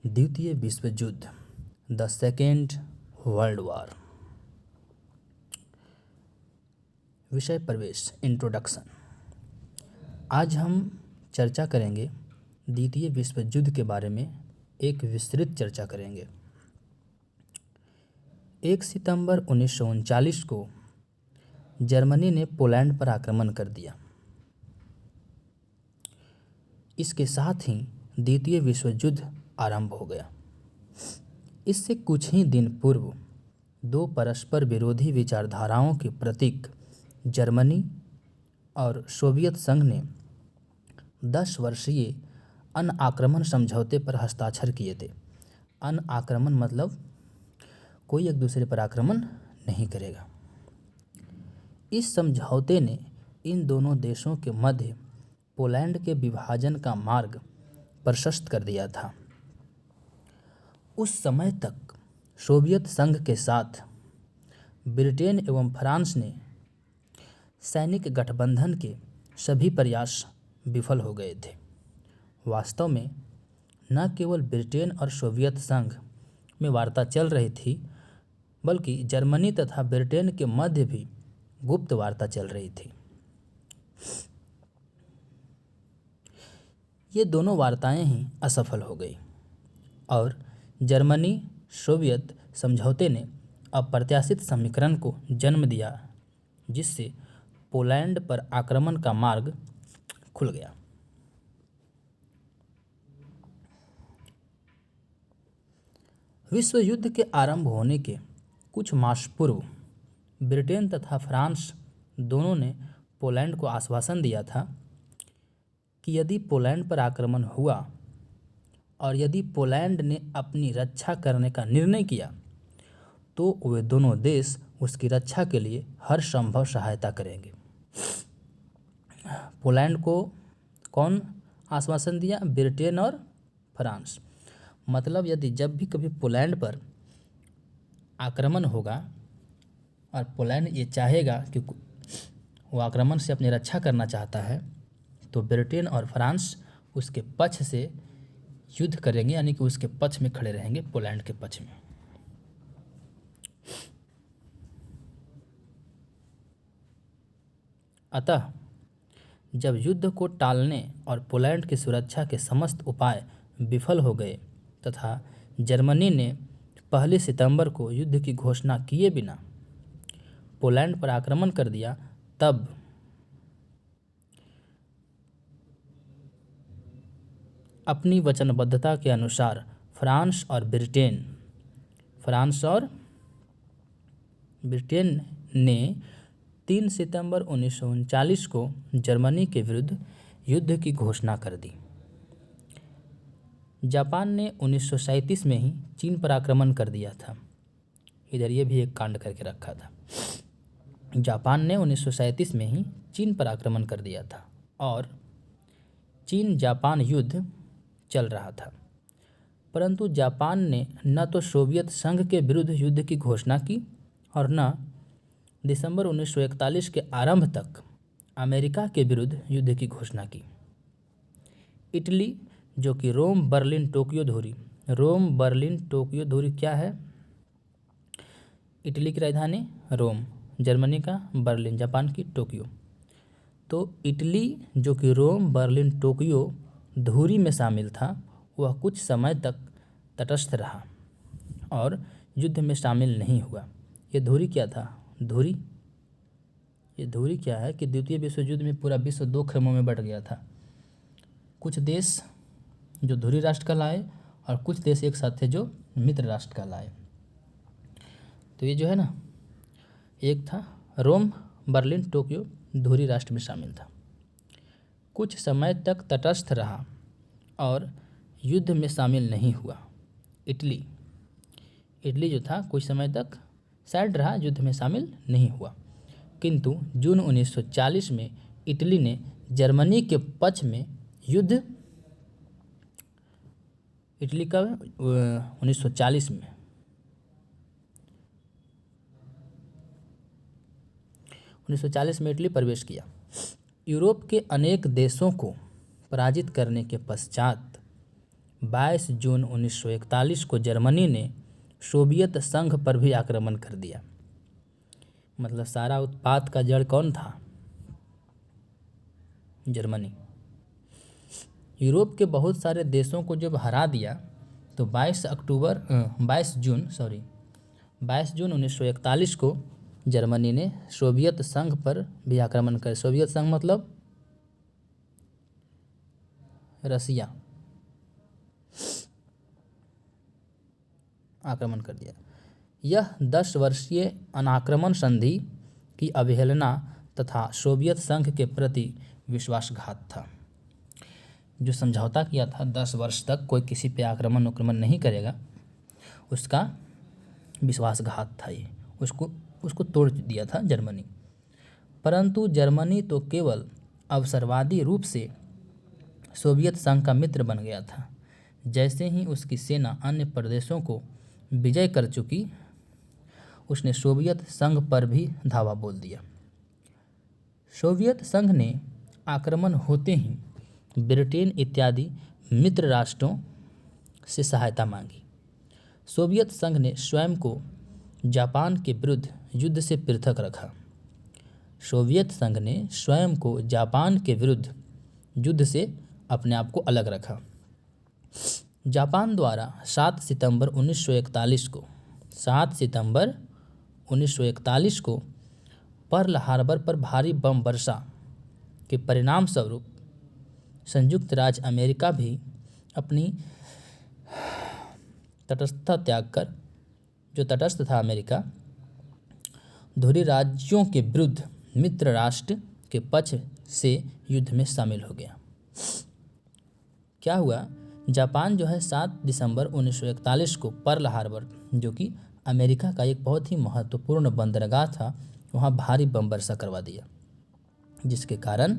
द्वितीय विश्व युद्ध, द सेकेंड वर्ल्ड वॉर। विषय प्रवेश, इंट्रोडक्शन। आज हम चर्चा करेंगे द्वितीय विश्व युद्ध के बारे में, एक विस्तृत चर्चा करेंगे। 1 सितंबर 1939 को जर्मनी ने पोलैंड पर आक्रमण कर दिया। इसके साथ ही द्वितीय विश्व युद्ध आरंभ हो गया। इससे कुछ ही दिन पूर्व दो परस्पर विरोधी विचारधाराओं के प्रतीक जर्मनी और सोवियत संघ ने 10 वर्षीय अन आक्रमण समझौते पर हस्ताक्षर किए थे। अन आक्रमण मतलब कोई एक दूसरे पर आक्रमण नहीं करेगा। इस समझौते ने इन दोनों देशों के मध्य पोलैंड के विभाजन का मार्ग प्रशस्त कर दिया था। उस समय तक सोवियत संघ के साथ ब्रिटेन एवं फ्रांस ने सैनिक गठबंधन के सभी प्रयास विफल हो गए थे। वास्तव में न केवल ब्रिटेन और सोवियत संघ में वार्ता चल रही थी, बल्कि जर्मनी तथा ब्रिटेन के मध्य भी गुप्त वार्ता चल रही थी। ये दोनों वार्ताएं ही असफल हो गई और जर्मनी सोवियत समझौते ने अप्रत्याशित समीकरण को जन्म दिया, जिससे पोलैंड पर आक्रमण का मार्ग खुल गया। विश्व युद्ध के आरंभ होने के कुछ मास पूर्व ब्रिटेन तथा फ्रांस दोनों ने पोलैंड को आश्वासन दिया था कि यदि पोलैंड पर आक्रमण हुआ और यदि पोलैंड ने अपनी रक्षा करने का निर्णय किया, तो वे दोनों देश उसकी रक्षा के लिए हर संभव सहायता करेंगे। पोलैंड को कौन आश्वासन दिया? ब्रिटेन और फ्रांस। मतलब यदि जब भी कभी पोलैंड पर आक्रमण होगा और पोलैंड ये चाहेगा कि वो आक्रमण से अपनी रक्षा करना चाहता है, तो ब्रिटेन और फ्रांस उसके पक्ष से युद्ध करेंगे, यानी कि उसके पक्ष में खड़े रहेंगे, पोलैंड के पक्ष में। अतः जब युद्ध को टालने और पोलैंड की सुरक्षा के समस्त उपाय विफल हो गए तथा जर्मनी ने 1 सितंबर को युद्ध की घोषणा किए बिना पोलैंड पर आक्रमण कर दिया, तब अपनी वचनबद्धता के अनुसार फ्रांस और ब्रिटेन ने 3 सितंबर 1939 को जर्मनी के विरुद्ध युद्ध की घोषणा कर दी। जापान ने 1937 में ही चीन पर आक्रमण कर दिया था। इधर ये भी एक कांड करके रखा था। जापान ने 1937 में ही चीन पर आक्रमण कर दिया था और चीन जापान युद्ध चल रहा था। परंतु जापान ने न तो सोवियत संघ के विरुद्ध युद्ध की घोषणा की और न दिसंबर 1941 के आरंभ तक अमेरिका के विरुद्ध युद्ध की घोषणा की। इटली, जो कि रोम बर्लिन टोक्यो धुरी क्या है? इटली की राजधानी रोम, जर्मनी का बर्लिन, जापान की टोक्यो। तो इटली, जो कि रोम बर्लिन टोक्यो धुरी में शामिल था, वह कुछ समय तक तटस्थ रहा और युद्ध में शामिल नहीं हुआ। ये धुरी क्या था? ये धुरी क्या है कि द्वितीय विश्व युद्ध में पूरा विश्व 2 खेमों में बट गया था। कुछ देश जो धुरी राष्ट्र कहलाए और कुछ देश एक साथ थे जो मित्र राष्ट्र कहलाए। तो ये जो है ना, एक था रोम बर्लिन टोक्यो धुरी राष्ट्र में शामिल था। कुछ समय तक तटस्थ रहा और युद्ध में शामिल नहीं हुआ। इटली जो था कुछ समय तक साइड रहा, युद्ध में शामिल नहीं हुआ। किंतु जून 1940 में इटली ने जर्मनी के पक्ष में युद्ध, इटली का 1940 में 1940 में इटली प्रवेश किया। यूरोप के अनेक देशों को पराजित करने के पश्चात 22 जून 1941 को जर्मनी ने सोवियत संघ पर भी आक्रमण कर दिया। मतलब सारा उत्पात का जड़ कौन था? जर्मनी। यूरोप के बहुत सारे देशों को जब हरा दिया तो 22 जून 1941 को जर्मनी ने सोवियत संघ पर भी आक्रमण कर, सोवियत संघ मतलब रसिया, आक्रमण कर दिया। यह 10 वर्षीय अनाक्रमण संधि की अवहेलना तथा सोवियत संघ के प्रति विश्वासघात था। जो समझौता किया था 10 वर्ष तक कोई किसी पे आक्रमण नहीं करेगा, उसका विश्वासघात था ये, उसको तोड़ दिया था जर्मनी। परंतु जर्मनी तो केवल अवसरवादी रूप से सोवियत संघ का मित्र बन गया था। जैसे ही उसकी सेना अन्य प्रदेशों को विजय कर चुकी, उसने सोवियत संघ पर भी धावा बोल दिया। सोवियत संघ ने आक्रमण होते ही ब्रिटेन इत्यादि मित्र राष्ट्रों से सहायता मांगी। सोवियत संघ ने स्वयं को जापान के विरुद्ध युद्ध से पृथक रखा। सोवियत संघ ने स्वयं को जापान के विरुद्ध युद्ध से अपने आप को अलग रखा। जापान द्वारा 7 सितंबर 1941 को पर्ल हार्बर पर भारी बम वर्षा के परिणाम स्वरूप संयुक्त राज्य अमेरिका भी अपनी तटस्थता त्याग कर, जो तटस्थ था अमेरिका, धुरी राज्यों के विरुद्ध मित्र राष्ट्र के पक्ष से युद्ध में शामिल हो गया। क्या हुआ? जापान जो है 7 दिसंबर 1941 को पर्ल हार्बर, जो कि अमेरिका का एक बहुत ही महत्वपूर्ण बंदरगाह था, वहाँ भारी बम वर्षा करवा दिया, जिसके कारण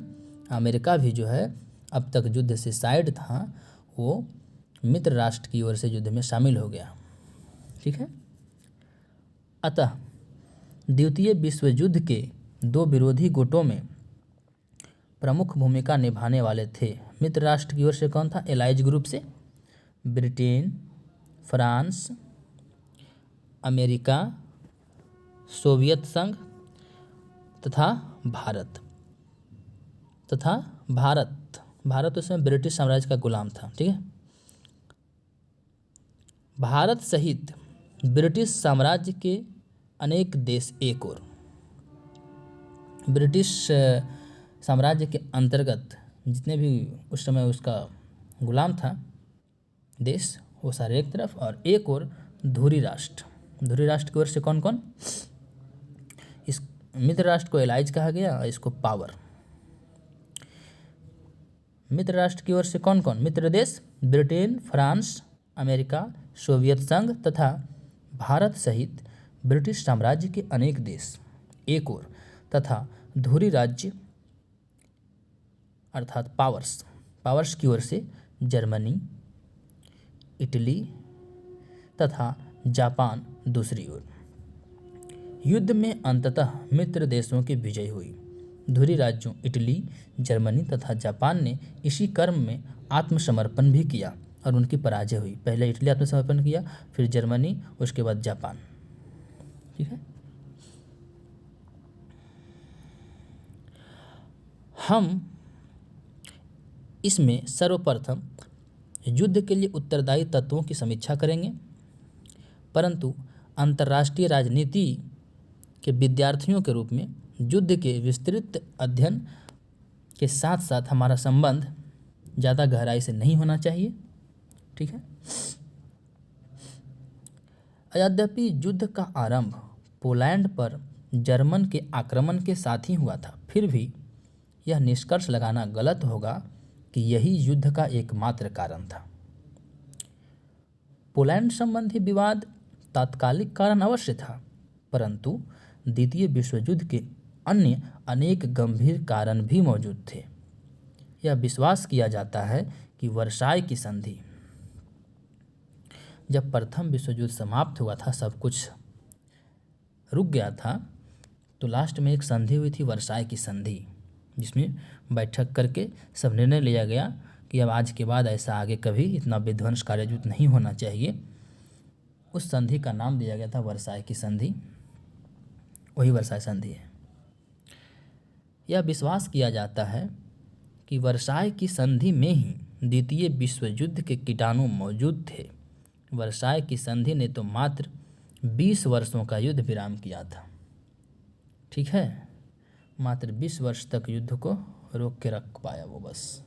अमेरिका भी जो है अब तक युद्ध से साइड था, वो मित्र राष्ट्र की ओर से युद्ध में शामिल हो गया। ठीक है। अतः द्वितीय विश्व युद्ध के 2 विरोधी गुटों में प्रमुख भूमिका निभाने वाले थे मित्र राष्ट्र की ओर से कौन था? एलाइज ग्रुप से ब्रिटेन, फ्रांस, अमेरिका, सोवियत संघ तथा भारत उसमें ब्रिटिश साम्राज्य का गुलाम था। ठीक है। भारत सहित ब्रिटिश साम्राज्य के अनेक देश एक ओर, ब्रिटिश साम्राज्य के अंतर्गत जितने भी उस समय उसका गुलाम था देश, वो सारे एक तरफ, और एक और धुरी राष्ट्र की ओर से कौन कौन? इस मित्र राष्ट्र को एलाइज कहा गया और इसको पावर। मित्र राष्ट्र की ओर से कौन कौन? मित्र देश ब्रिटेन, फ्रांस, अमेरिका, सोवियत संघ तथा भारत सहित ब्रिटिश साम्राज्य के अनेक देश एक ओर, तथा धुरी राज्य अर्थात पावर्स की ओर से जर्मनी, इटली तथा जापान दूसरी ओर। युद्ध में अंततः मित्र देशों की विजय हुई। धुरी राज्यों इटली, जर्मनी तथा जापान ने इसी क्रम में आत्मसमर्पण भी किया और उनकी पराजय हुई। पहले इटली आत्मसमर्पण किया, फिर जर्मनी, उसके बाद जापान। ठीक है। हम इसमें सर्वप्रथम युद्ध के लिए उत्तरदायी तत्वों की समीक्षा करेंगे, परंतु अंतर्राष्ट्रीय राजनीति के विद्यार्थियों के रूप में युद्ध के विस्तृत अध्ययन के साथ साथ हमारा संबंध ज़्यादा गहराई से नहीं होना चाहिए। ठीक है। यद्यपि युद्ध का आरंभ पोलैंड पर जर्मन के आक्रमण के साथ ही हुआ था, फिर भी यह निष्कर्ष लगाना गलत होगा कि यही युद्ध का एकमात्र कारण था। पोलैंड संबंधी विवाद तात्कालिक कारण अवश्य था, परंतु द्वितीय विश्व युद्ध के अन्य अनेक गंभीर कारण भी मौजूद थे। यह विश्वास किया जाता है कि वर्साई की संधि, जब प्रथम विश्व युद्ध समाप्त हुआ था, सब कुछ रुक गया था, तो लास्ट में एक संधि हुई थी, वर्साई की संधि, जिसमें बैठक करके सब निर्णय लिया गया कि अब आज के बाद ऐसा आगे कभी इतना विध्वंसकारी युद्ध नहीं होना चाहिए, उस संधि का नाम दिया गया था वर्साय की संधि। वही वर्साय संधि है। यह विश्वास किया जाता है कि वर्साय की संधि में ही द्वितीय विश्व युद्ध के कीटाणु मौजूद थे। वर्साय की संधि ने तो मात्र 20 वर्षों का युद्ध विराम किया था। ठीक है, मात्र 20 वर्ष तक युद्ध को रोक के रख पाया वो बस।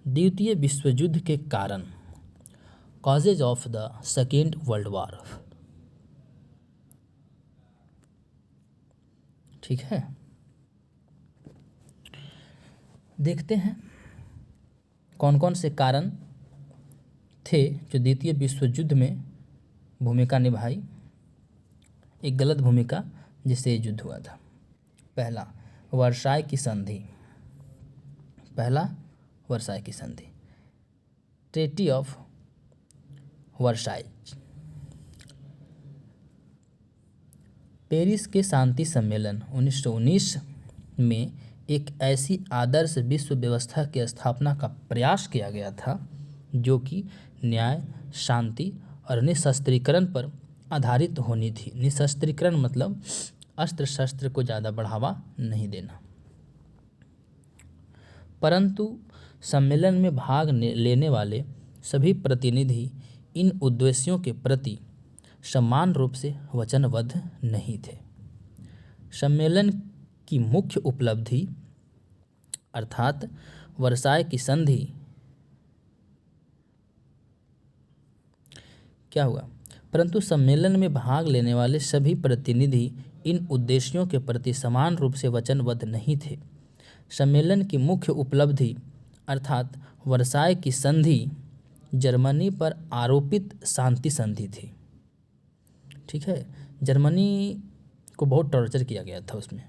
द्वितीय विश्व युद्ध के कारण, causes of the second world war. ठीक है, देखते हैं कौन कौन से कारण थे जो द्वितीय विश्व युद्ध में भूमिका निभाई, एक गलत भूमिका जिससे युद्ध हुआ था। पहला, वर्साय की संधि। पहला, वर्साय की संधि, ट्रीटी ऑफ वर्साय। पेरिस के शांति सम्मेलन 1919 में एक ऐसी आदर्श विश्व व्यवस्था की स्थापना का प्रयास किया गया था जो कि न्याय, शांति और निशस्त्रीकरण पर आधारित होनी थी। निशस्त्रीकरण मतलब अस्त्र शस्त्र को ज़्यादा बढ़ावा नहीं देना। परंतु सम्मेलन में भाग लेने वाले सभी प्रतिनिधि इन उद्देश्यों के प्रति समान रूप से वचनबद्ध नहीं थे। सम्मेलन की मुख्य उपलब्धि अर्थात वर्साय की संधि क्या हुआ? परंतु सम्मेलन में भाग लेने वाले सभी प्रतिनिधि इन उद्देश्यों के प्रति समान रूप से वचनबद्ध नहीं थे। सम्मेलन की मुख्य उपलब्धि अर्थात वर्साय की संधि जर्मनी पर आरोपित शांति संधि थी। ठीक है, जर्मनी को बहुत टॉर्चर किया गया था, उसमें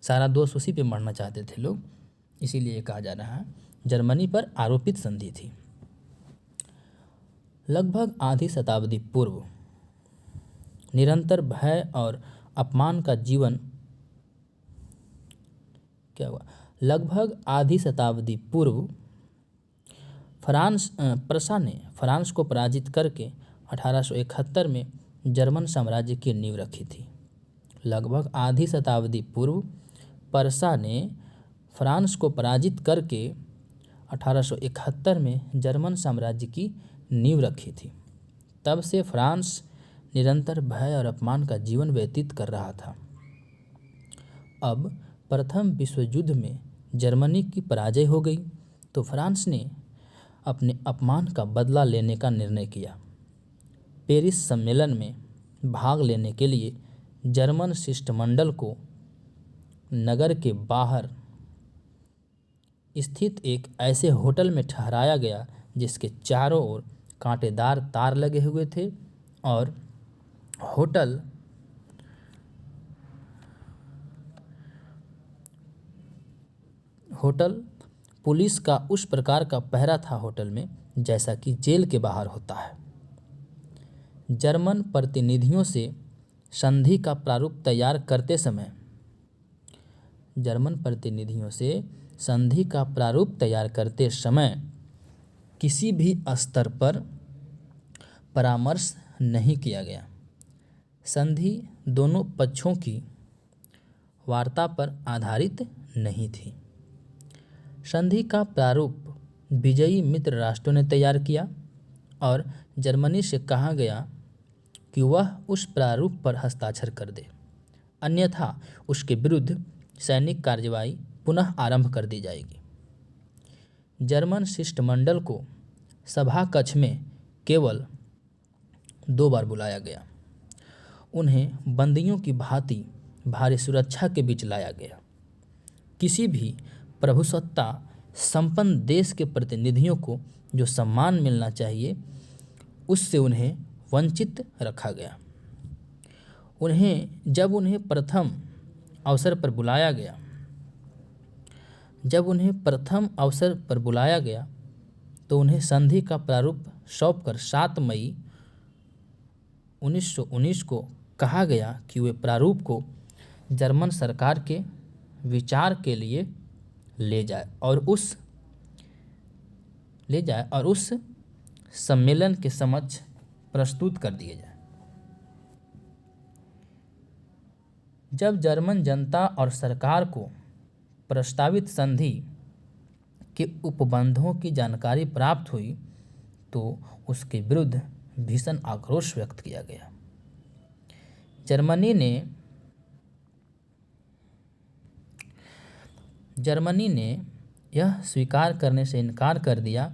सारा दोष उसी पे मरना चाहते थे लोग, इसीलिए कहा जा रहा है जर्मनी पर आरोपित संधि थी। लगभग आधी शताब्दी पूर्व निरंतर भय और अपमान का जीवन क्या हुआ? लगभग आधी शताब्दी पूर्व प्रशा ने फ्रांस को पराजित करके 1871 में जर्मन साम्राज्य की नींव रखी थी। लगभग आधी शताब्दी पूर्व प्रशा ने फ्रांस को पराजित करके 1871 में जर्मन साम्राज्य की नींव रखी थी। तब से फ्रांस निरंतर भय और अपमान का जीवन व्यतीत कर रहा था। अब प्रथम विश्व युद्ध में जर्मनी की पराजय हो गई तो फ्रांस ने अपने अपमान का बदला लेने का निर्णय किया। पेरिस सम्मेलन में भाग लेने के लिए जर्मन शिष्टमंडल को नगर के बाहर स्थित एक ऐसे होटल में ठहराया गया जिसके चारों ओर कांटेदार तार लगे हुए थे और होटल पुलिस का उस प्रकार का पहरा था होटल में जैसा कि जेल के बाहर होता है। जर्मन प्रतिनिधियों से संधि का प्रारूप तैयार करते समय किसी भी स्तर पर परामर्श नहीं किया गया। संधि दोनों पक्षों की वार्ता पर आधारित नहीं थी। संधि का प्रारूप विजयी मित्र राष्ट्रों ने तैयार किया और जर्मनी से कहा गया कि वह उस प्रारूप पर हस्ताक्षर कर दे, अन्यथा उसके विरुद्ध सैनिक कार्रवाई पुनः आरंभ कर दी जाएगी। जर्मन शिष्टमंडल को सभा कक्ष में केवल 2 बार बुलाया गया। उन्हें बंदियों की भांति भारी सुरक्षा के बीच लाया गया। किसी भी प्रभुसत्ता संपन्न देश के प्रतिनिधियों को जो सम्मान मिलना चाहिए उससे उन्हें वंचित रखा गया। जब उन्हें प्रथम अवसर पर बुलाया गया तो उन्हें संधि का प्रारूप सौंपकर 7 मई 1919 को कहा गया कि वे प्रारूप को जर्मन सरकार के विचार के लिए ले जाए और उस सम्मेलन के समक्ष प्रस्तुत कर दिए जाए। जब जर्मन जनता और सरकार को प्रस्तावित संधि के उपबंधों की जानकारी प्राप्त हुई तो उसके विरुद्ध भीषण आक्रोश व्यक्त किया गया। जर्मनी ने यह स्वीकार करने से इनकार कर दिया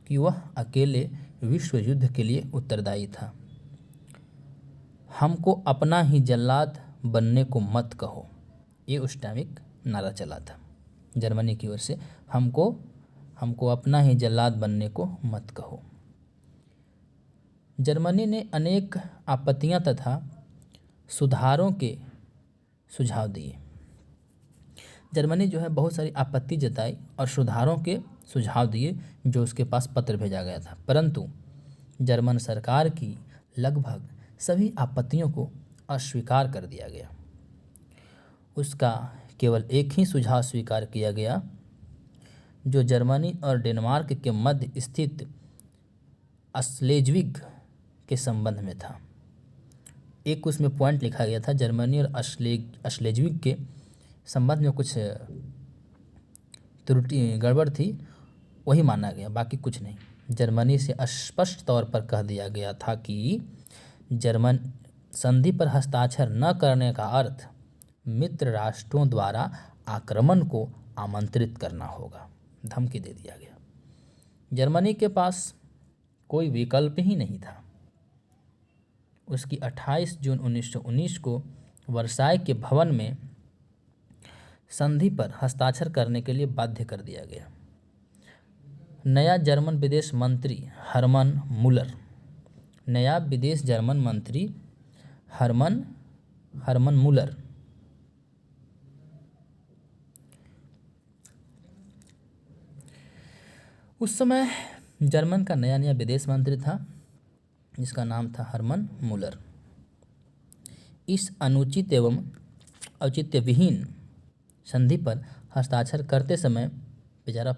कि वह अकेले विश्व युद्ध के लिए उत्तरदायी था। हमको अपना ही जल्लाद बनने को मत कहो, ये उस टाइम एक नारा चला था जर्मनी की ओर से, हमको अपना ही जल्लाद बनने को मत कहो। जर्मनी ने अनेक आपत्तियां तथा सुधारों के सुझाव दिए। जर्मनी जो है बहुत सारी आपत्ति जताई और सुधारों के सुझाव दिए जो उसके पास पत्र भेजा गया था, परंतु जर्मन सरकार की लगभग सभी आपत्तियों को अस्वीकार कर दिया गया। उसका केवल एक ही सुझाव स्वीकार किया गया जो जर्मनी और डेनमार्क के मध्य स्थित स्लेज्विग के संबंध में था। एक उसमें पॉइंट लिखा गया था, जर्मनी और स्लेज्विग के संबंध में कुछ त्रुटि गड़बड़ थी, वही माना गया, बाकी कुछ नहीं। जर्मनी से स्पष्ट तौर पर कह दिया गया था कि जर्मन संधि पर हस्ताक्षर न करने का अर्थ मित्र राष्ट्रों द्वारा आक्रमण को आमंत्रित करना होगा, धमकी दे दिया गया। जर्मनी के पास कोई विकल्प ही नहीं था। उसकी 28 जून 1919 को वर्साय के भवन में संधि पर हस्ताक्षर करने के लिए बाध्य कर दिया गया। नया जर्मन विदेश मंत्री हर्मन मुलर उस समय जर्मन का नया विदेश मंत्री था जिसका नाम था हर्मन मुलर। इस अनुचित एवं औचित्य विहीन संधि पर हस्ताक्षर करते समय बेचारा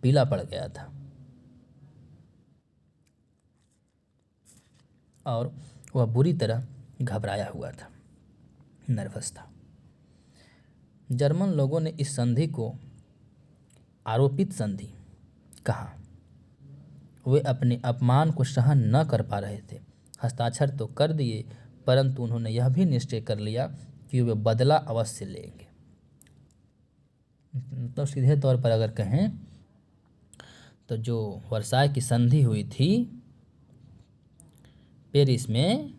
पीला पड़ गया था और वह बुरी तरह घबराया हुआ था, नर्वस था। जर्मन लोगों ने इस संधि को आरोपित संधि कहा। वे अपने अपमान को सहन न कर पा रहे थे। हस्ताक्षर तो कर दिए, परंतु उन्होंने यह भी निश्चय कर लिया कि वे बदला अवश्य लेंगे। तो सीधे तौर पर अगर कहें तो जो वर्साय की संधि हुई थी पेरिस में,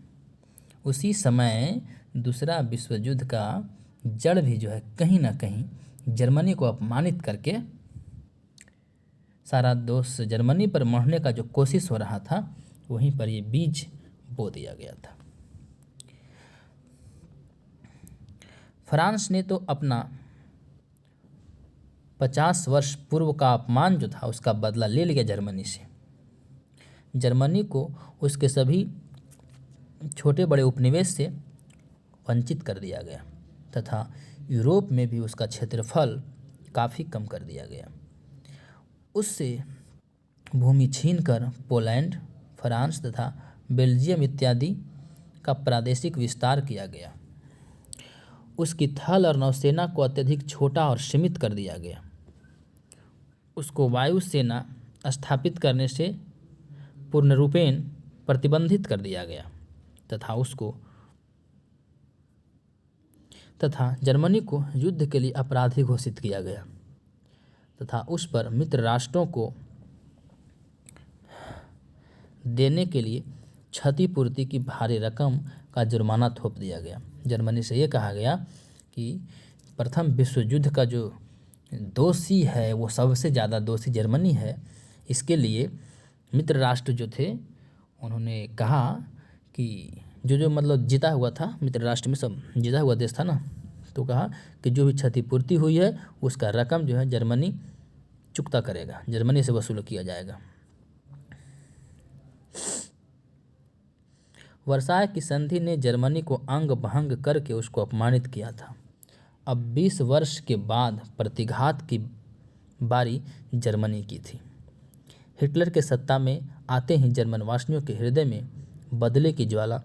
उसी समय दूसरा विश्व युद्ध का जड़ भी जो है कहीं ना कहीं जर्मनी को अपमानित करके सारा दोष जर्मनी पर मढ़ने का जो कोशिश हो रहा था, वहीं पर ये बीज बो दिया गया था। फ्रांस ने तो अपना 50 वर्ष पूर्व का अपमान जो था उसका बदला ले लिया जर्मनी से। जर्मनी को उसके सभी छोटे बड़े उपनिवेश से वंचित कर दिया गया तथा यूरोप में भी उसका क्षेत्रफल काफ़ी कम कर दिया गया। उससे भूमि छीनकर पोलैंड, फ्रांस तथा बेल्जियम इत्यादि का प्रादेशिक विस्तार किया गया। उसकी थल और नौसेना को अत्यधिक छोटा और सीमित कर दिया गया। उसको वायुसेना स्थापित करने से पूर्णरूपेण प्रतिबंधित कर दिया गया तथा जर्मनी को युद्ध के लिए अपराधी घोषित किया गया तथा उस पर मित्र राष्ट्रों को देने के लिए क्षतिपूर्ति की भारी रकम का जुर्माना थोप दिया गया। जर्मनी से ये कहा गया कि प्रथम विश्व युद्ध का जो दोषी है वो सबसे ज़्यादा दोषी जर्मनी है। इसके लिए मित्र राष्ट्र जो थे उन्होंने कहा कि जो मतलब जीता हुआ था, मित्र राष्ट्र में सब जीता हुआ देश था ना, तो कहा कि जो भी क्षतिपूर्ति हुई है उसका रकम जो है जर्मनी चुकता करेगा, जर्मनी से वसूल किया जाएगा। वर्साय की संधि ने जर्मनी को अंग भंग करके उसको अपमानित किया था अब 20 वर्ष के बाद प्रतिघात की बारी जर्मनी की थी। हिटलर के सत्ता में आते ही जर्मन वासियों के हृदय में बदले की ज्वाला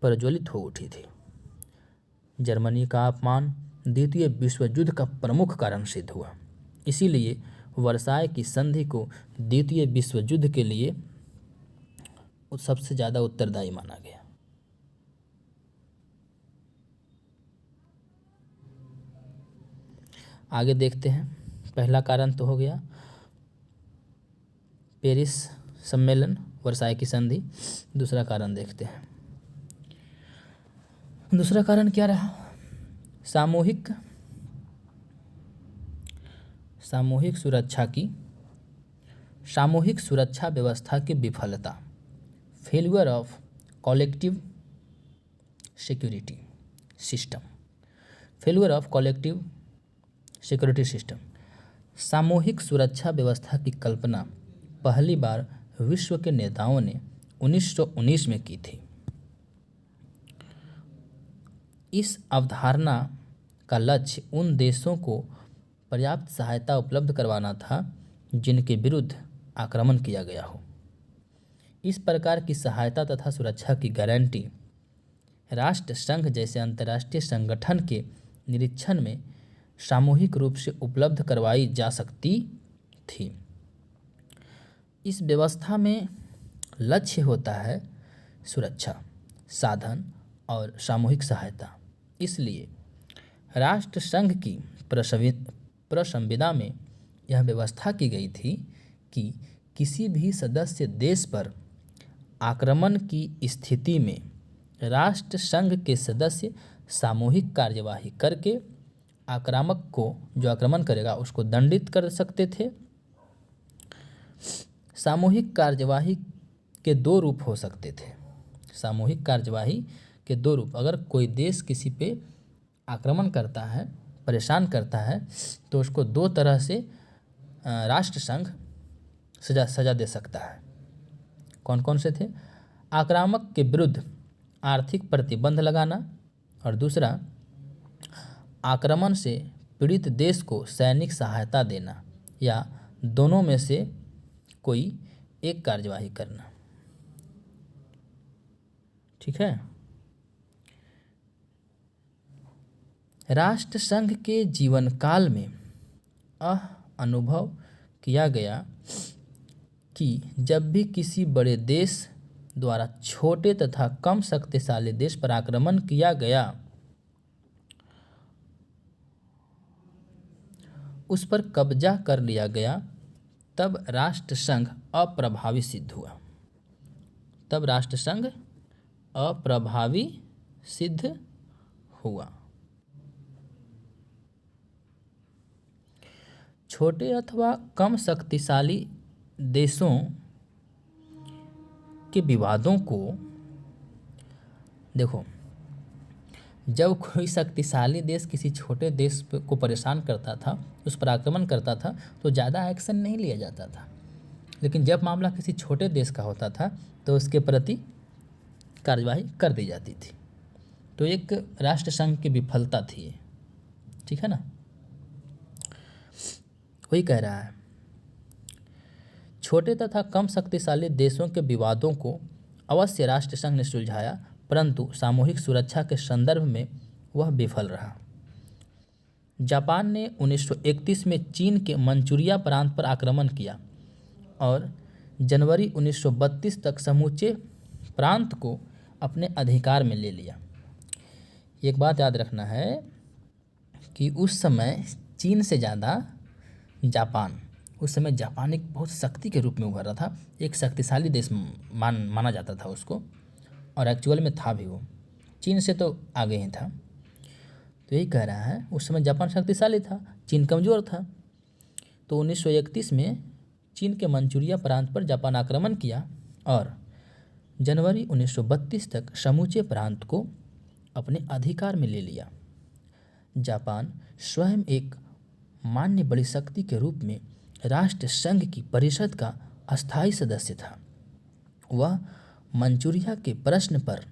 प्रज्वलित हो उठी थी। जर्मनी का अपमान द्वितीय विश्व युद्ध का प्रमुख कारण सिद्ध हुआ। इसीलिए वर्साय की संधि को द्वितीय विश्व युद्ध के लिए सबसे ज़्यादा उत्तरदायी माना गया। आगे देखते हैं। पहला कारण तो हो गया पेरिस सम्मेलन, वर्साय की संधि। दूसरा कारण देखते हैं। दूसरा कारण क्या रहा? सामूहिक सुरक्षा व्यवस्था की विफलता, failure of collective security system. सामूहिक सुरक्षा व्यवस्था की कल्पना पहली बार विश्व के नेताओं ने 1919 में की थी। इस अवधारणा का लक्ष्य उन देशों को पर्याप्त सहायता उपलब्ध करवाना था जिनके विरुद्ध आक्रमण किया गया हो। इस प्रकार की सहायता तथा सुरक्षा की गारंटी राष्ट्र संघ जैसे अंतर्राष्ट्रीय संगठन के निरीक्षण में सामूहिक रूप से उपलब्ध करवाई जा सकती थी। इस व्यवस्था में लक्ष्य होता है सुरक्षा, साधन और सामूहिक सहायता। इसलिए राष्ट्र संघ की प्रसंविदा में यह व्यवस्था की गई थी कि किसी भी सदस्य देश पर आक्रमण की स्थिति में राष्ट्र संघ के सदस्य सामूहिक कार्यवाही करके आक्रामक को, जो आक्रमण करेगा, उसको दंडित कर सकते थे। सामूहिक कार्यवाही के दो रूप हो सकते थे। सामूहिक कार्यवाही के दो रूप, अगर कोई देश किसी पे आक्रमण करता है, परेशान करता है, तो उसको दो तरह से राष्ट्र संघ सजा दे सकता है। कौन कौन से थे? आक्रामक के विरुद्ध आर्थिक प्रतिबंध लगाना, और दूसरा आक्रमण से पीड़ित देश को सैनिक सहायता देना, या दोनों में से कोई एक कार्यवाही करना। ठीक है। राष्ट्र संघ के जीवन काल में अनुभव किया गया कि जब भी किसी बड़े देश द्वारा छोटे तथा कम शक्तिशाली देश पर आक्रमण किया गया, उस पर कब्जा कर लिया गया, तब राष्ट्र संघ अप्रभावी सिद्ध हुआ। छोटे अथवा कम शक्तिशाली देशों के विवादों को, देखो, जब कोई शक्तिशाली देश किसी छोटे देश को परेशान करता था, उस पर आक्रमण करता था, तो ज़्यादा एक्शन नहीं लिया जाता था। लेकिन जब मामला किसी छोटे देश का होता था तो उसके प्रति कार्यवाही कर दी जाती थी। तो एक राष्ट्र संघ की विफलता थी ये। ठीक है ना। वही कह रहा है, छोटे तथा कम शक्तिशाली देशों के विवादों को अवश्य राष्ट्र संघ ने सुलझाया, परंतु सामूहिक सुरक्षा के संदर्भ में वह विफल रहा। जापान ने 1931 में चीन के मंचूरिया प्रांत पर आक्रमण किया और जनवरी 1932 तक समूचे प्रांत को अपने अधिकार में ले लिया। एक बात याद रखना है कि उस समय चीन से ज़्यादा जापान एक बहुत शक्ति के रूप में उभर रहा था। एक शक्तिशाली देश माना जाता था उसको, और एक्चुअल में था भी। वो चीन से तो आगे ही था। तो यही कह रहा है, उस समय जापान शक्तिशाली था, चीन कमज़ोर था। तो 1931 में चीन के मंचूरिया प्रांत पर जापान आक्रमण किया और जनवरी 1932 तक समूचे प्रांत को अपने अधिकार में ले लिया। जापान स्वयं एक मान्य बड़ी शक्ति के रूप में राष्ट्र संघ की परिषद का अस्थायी सदस्य था। वह मंचूरिया के प्रश्न पर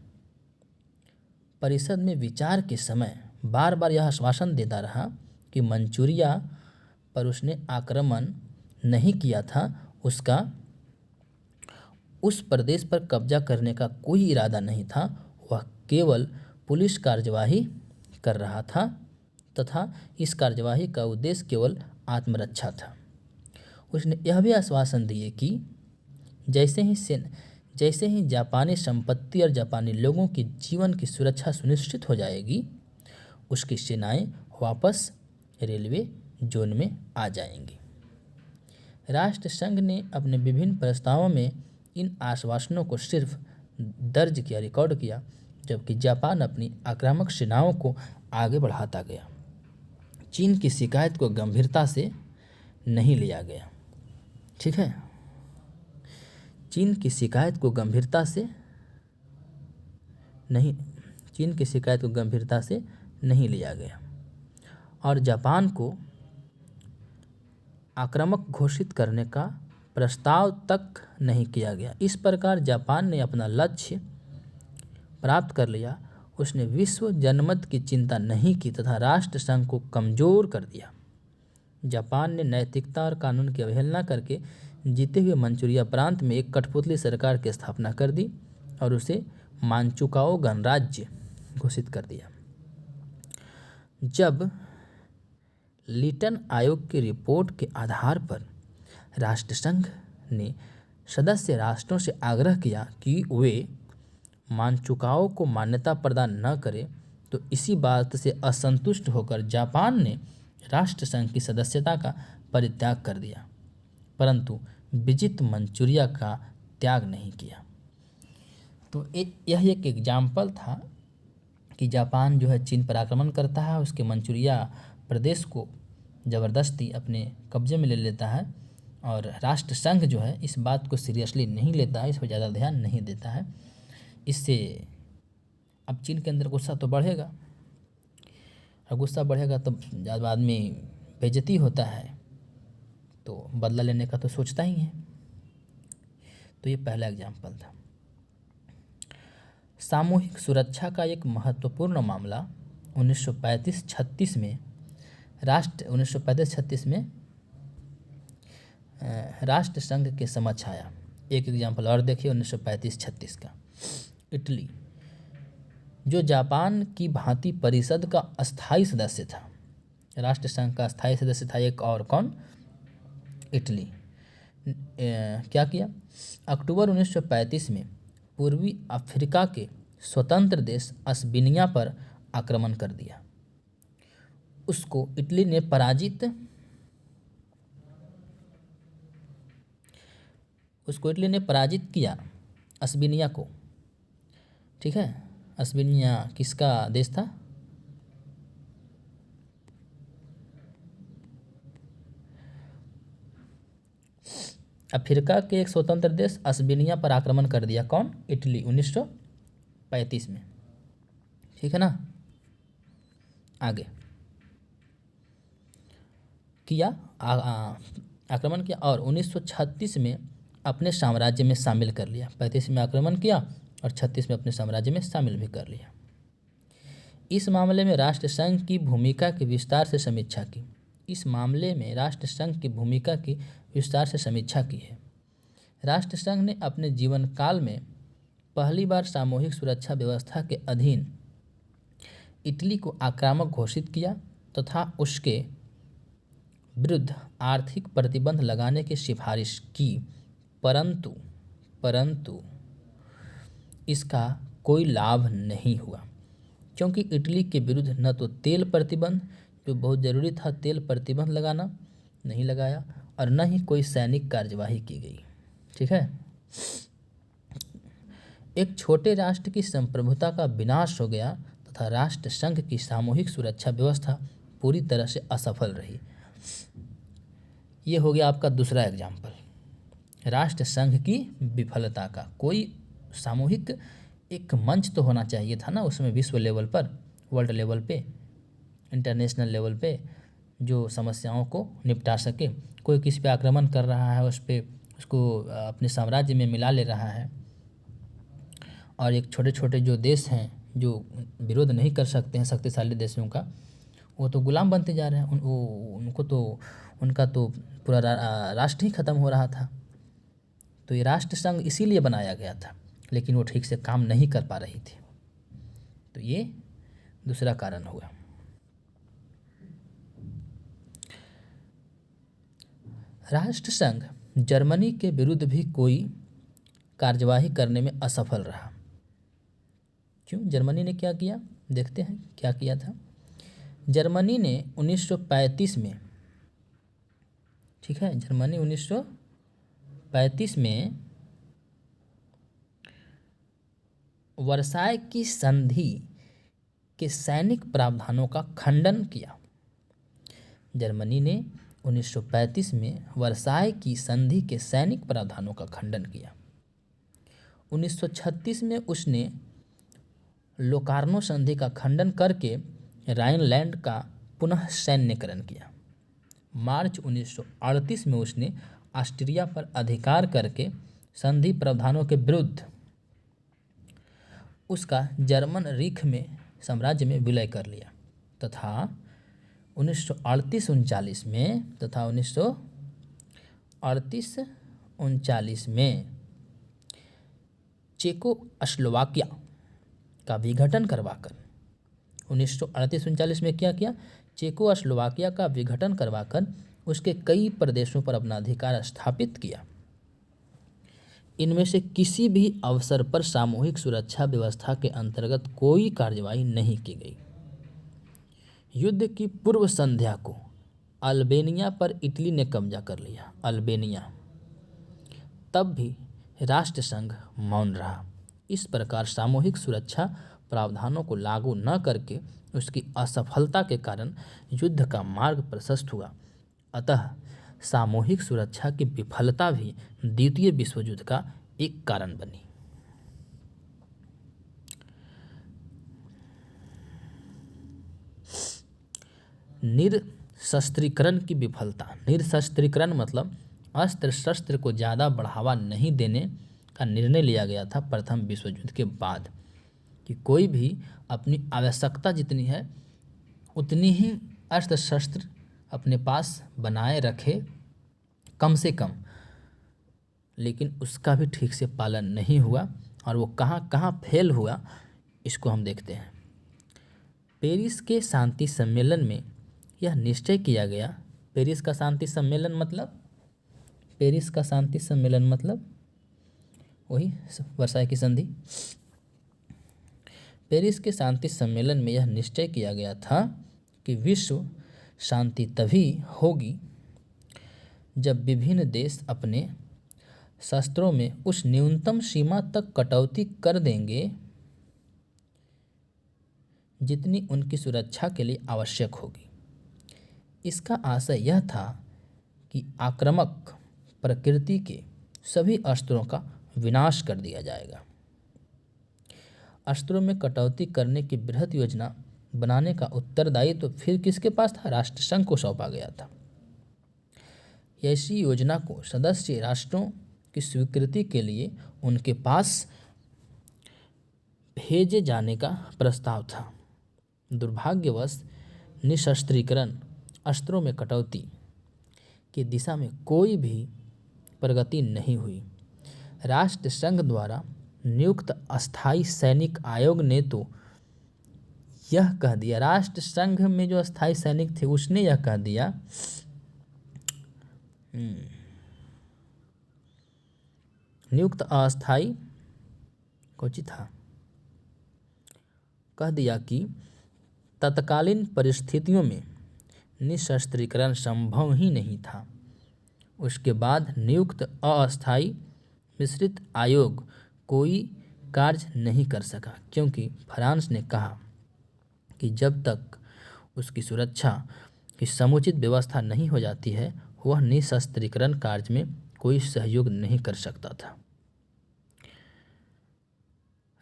परिषद में विचार के समय बार बार यह आश्वासन देता रहा कि मंचूरिया पर उसने आक्रमण नहीं किया था, उसका उस प्रदेश पर कब्जा करने का कोई इरादा नहीं था, वह केवल पुलिस कार्यवाही कर रहा था तथा इस कार्यवाही का उद्देश्य केवल आत्मरक्षा था। उसने यह भी आश्वासन दिए कि जैसे ही जापानी संपत्ति और जापानी लोगों के जीवन की सुरक्षा सुनिश्चित हो जाएगी, उसकी सेनाएं वापस रेलवे जोन में आ जाएंगी। राष्ट्रसंघ ने अपने विभिन्न प्रस्तावों में इन आश्वासनों को सिर्फ दर्ज किया, रिकॉर्ड किया, जबकि जापान अपनी आक्रामक सेनाओं को आगे बढ़ाता गया। चीन की शिकायत को गंभीरता से नहीं लिया गया। ठीक है, चीन की शिकायत को गंभीरता से नहीं लिया गया और जापान को आक्रामक घोषित करने का प्रस्ताव तक नहीं किया गया। इस प्रकार जापान ने अपना लक्ष्य प्राप्त कर लिया। उसने विश्व जनमत की चिंता नहीं की तथा राष्ट्रसंघ को कमजोर कर दिया। जापान ने नैतिकता और कानून की अवहेलना करके जीते हुए मंचूरिया प्रांत में एक कठपुतली सरकार की स्थापना कर दी और उसे मांचुकाओ गणराज्य घोषित कर दिया। जब लिटन आयोग की रिपोर्ट के आधार पर राष्ट्रसंघ ने सदस्य राष्ट्रों से आग्रह किया कि वे मांचुकाओ को मान्यता प्रदान न करें, तो इसी बात से असंतुष्ट होकर जापान ने राष्ट्रसंघ की सदस्यता का परित्याग कर दिया, परंतु विजित मंचूरिया का त्याग नहीं किया। तो यह एक एग्जाम्पल था कि जापान जो है चीन पर आक्रमण करता है, उसके मंचूरिया प्रदेश को ज़बरदस्ती अपने कब्जे में ले लेता है और राष्ट्रसंघ जो है इस बात को सीरियसली नहीं लेता है, इस पर ज़्यादा ध्यान नहीं देता है। इससे अब चीन के अंदर गुस्सा तो बढ़ेगा और गुस्सा बढ़ेगा तो जब आदमी बेइज्जती होता है तो बदला लेने का तो सोचता ही है। तो ये पहला एग्जाम्पल था। सामूहिक सुरक्षा का एक महत्वपूर्ण मामला 1935-36 में राष्ट्रसंघ के समक्ष आया। एक एग्जाम्पल और देखिए 1935-36 का। इटली, जो जापान की भांति परिषद का अस्थायी सदस्य था, राष्ट्रसंघ का अस्थायी सदस्य था एक और कौन, इटली, क्या किया, अक्टूबर 1935 में पूर्वी अफ्रीका के स्वतंत्र देश अस्बिनिया पर आक्रमण कर दिया। उसको इटली ने पराजित किया, अस्बिनिया को। ठीक है, अस्बिनिया किसका देश था, अफ्रीका के एक स्वतंत्र देश अस्बिनिया पर आक्रमण कर दिया। कौन, इटली, 1935 में। ठीक है ना, आगे किया, आक्रमण किया और 1936 में अपने साम्राज्य में शामिल कर लिया। 35 में आक्रमण किया और 36 में अपने साम्राज्य में शामिल भी कर लिया। इस मामले में राष्ट्रसंघ की भूमिका की विस्तार से समीक्षा की है। राष्ट्रसंघ ने अपने जीवन काल में पहली बार सामूहिक सुरक्षा व्यवस्था के अधीन इटली को आक्रामक घोषित किया तथा उसके विरुद्ध आर्थिक प्रतिबंध लगाने की सिफारिश की, परंतु इसका कोई लाभ नहीं हुआ, क्योंकि इटली के विरुद्ध न तो तेल प्रतिबंध, जो बहुत ज़रूरी था तेल प्रतिबंध लगाना, नहीं लगाया और न ही कोई सैनिक कार्यवाही की गई। ठीक है, एक छोटे राष्ट्र की संप्रभुता का विनाश हो गया तथा राष्ट्रसंघ की सामूहिक सुरक्षा व्यवस्था पूरी तरह से असफल रही। ये हो गया आपका दूसरा एग्जाम्पल, राष्ट्रसंघ की विफलता का। कोई सामूहिक एक मंच तो होना चाहिए था ना उसमें, विश्व लेवल पर, वर्ल्ड लेवल पे, इंटरनेशनल लेवल पे, जो समस्याओं को निपटा सके। कोई किसी पे आक्रमण कर रहा है, उसको अपने साम्राज्य में मिला ले रहा है और एक छोटे छोटे जो देश हैं जो विरोध नहीं कर सकते हैं शक्तिशाली देशों का, वो तो गुलाम बनते जा रहे हैं। उनको तो उनका तो पूरा राष्ट्र ही खत्म हो रहा था। तो ये राष्ट्र संघ इसीलिए बनाया गया था, लेकिन वो ठीक से काम नहीं कर पा रही थी। तो ये दूसरा कारण हुआ। राष्ट्र संघ जर्मनी के विरुद्ध भी कोई कार्यवाही करने में असफल रहा। क्यों? जर्मनी ने क्या किया, देखते हैं क्या किया था। जर्मनी ने 1935 में, ठीक है, जर्मनी 1935 में वर्साय की संधि के सैनिक प्रावधानों का खंडन किया। जर्मनी ने 1935 में वर्साय की संधि के सैनिक प्रावधानों का खंडन किया। 1936 में उसने लोकार्नो संधि का खंडन करके राइनलैंड का पुनः सैन्यकरण किया। मार्च 1938 में उसने ऑस्ट्रिया पर अधिकार करके संधि प्रावधानों के विरुद्ध उसका जर्मन रीख में साम्राज्य में विलय कर लिया तथा 1938-39 में चेकोस्लोवाकिया का विघटन करवाकर 1938-39 में क्या किया, चेकोस्लोवाकिया का विघटन करवाकर उसके कई प्रदेशों पर अपना अधिकार स्थापित किया। इनमें से किसी भी अवसर पर सामूहिक सुरक्षा व्यवस्था के अंतर्गत कोई कार्यवाही नहीं की गई। युद्ध की पूर्व संध्या को अल्बेनिया पर इटली ने कब्जा कर लिया। अल्बेनिया, तब भी राष्ट्रसंघ मौन रहा। इस प्रकार सामूहिक सुरक्षा प्रावधानों को लागू न करके उसकी असफलता के कारण युद्ध का मार्ग प्रशस्त हुआ। अतः सामूहिक सुरक्षा की विफलता भी द्वितीय विश्व युद्ध का एक कारण बनी। निरशस्त्रीकरण की विफलता। निरशस्त्रीकरण मतलब अस्त्र शस्त्र को ज़्यादा बढ़ावा नहीं देने का निर्णय लिया गया था प्रथम विश्व युद्ध के बाद, कि कोई भी अपनी आवश्यकता जितनी है उतनी ही अस्त्र शस्त्र अपने पास बनाए रखे कम से कम। लेकिन उसका भी ठीक से पालन नहीं हुआ और वो कहाँ कहाँ फेल हुआ, इसको हम देखते हैं। पेरिस के शांति सम्मेलन में यह निश्चय किया गया। पेरिस का शांति सम्मेलन मतलब वही वर्साय की संधि। पेरिस के शांति सम्मेलन में यह निश्चय किया गया था कि विश्व शांति तभी होगी जब विभिन्न देश अपने शस्त्रों में उस न्यूनतम सीमा तक कटौती कर देंगे जितनी उनकी सुरक्षा के लिए आवश्यक होगी। इसका आशय यह था कि आक्रामक प्रकृति के सभी अस्त्रों का विनाश कर दिया जाएगा। अस्त्रों में कटौती करने की बृहद योजना बनाने का उत्तरदायित्व तो फिर किसके पास था? राष्ट्रसंघ को सौंपा गया था। ऐसी योजना को सदस्य राष्ट्रों की स्वीकृति के लिए उनके पास भेजे जाने का प्रस्ताव था। दुर्भाग्यवश निशस्त्रीकरण, अस्त्रों में कटौती की दिशा में कोई भी प्रगति नहीं हुई। राष्ट्रसंघ द्वारा नियुक्त अस्थायी सैनिक आयोग ने तो यह कह दिया, राष्ट्रसंघ में जो अस्थायी सैनिक थे उसने यह कह दिया नियुक्त अस्थायी कह दिया कि तत्कालीन परिस्थितियों में निशस्त्रीकरण संभव ही नहीं था। उसके बाद नियुक्त अस्थायी मिश्रित आयोग कोई कार्य नहीं कर सका, क्योंकि फ्रांस ने कहा कि जब तक उसकी सुरक्षा की समुचित व्यवस्था नहीं हो जाती है वह निशस्त्रीकरण कार्य में कोई सहयोग नहीं कर सकता था।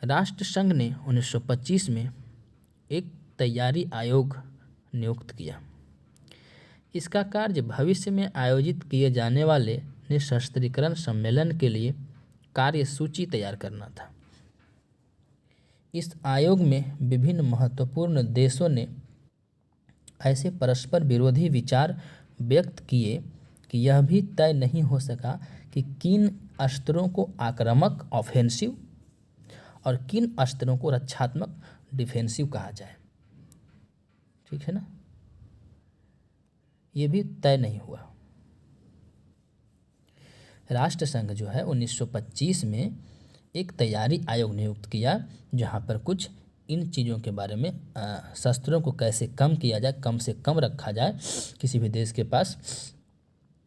राष्ट्रसंघ ने 1925 में एक तैयारी आयोग नियुक्त किया। इसका कार्य भविष्य में आयोजित किए जाने वाले निशस्त्रीकरण सम्मेलन के लिए कार्यसूची तैयार करना था। इस आयोग में विभिन्न महत्वपूर्ण देशों ने ऐसे परस्पर विरोधी विचार व्यक्त किए कि यह भी तय नहीं हो सका कि किन अस्त्रों को आक्रामक ऑफेंसिव और किन अस्त्रों को रक्षात्मक डिफेंसिव कहा जाए। ठीक है ना, ये भी तय नहीं हुआ। राष्ट्रसंघ जो है 1925 में एक तैयारी आयोग नियुक्त किया, जहाँ पर कुछ इन चीज़ों के बारे में शस्त्रों को कैसे कम किया जाए, कम से कम रखा जाए किसी भी देश के पास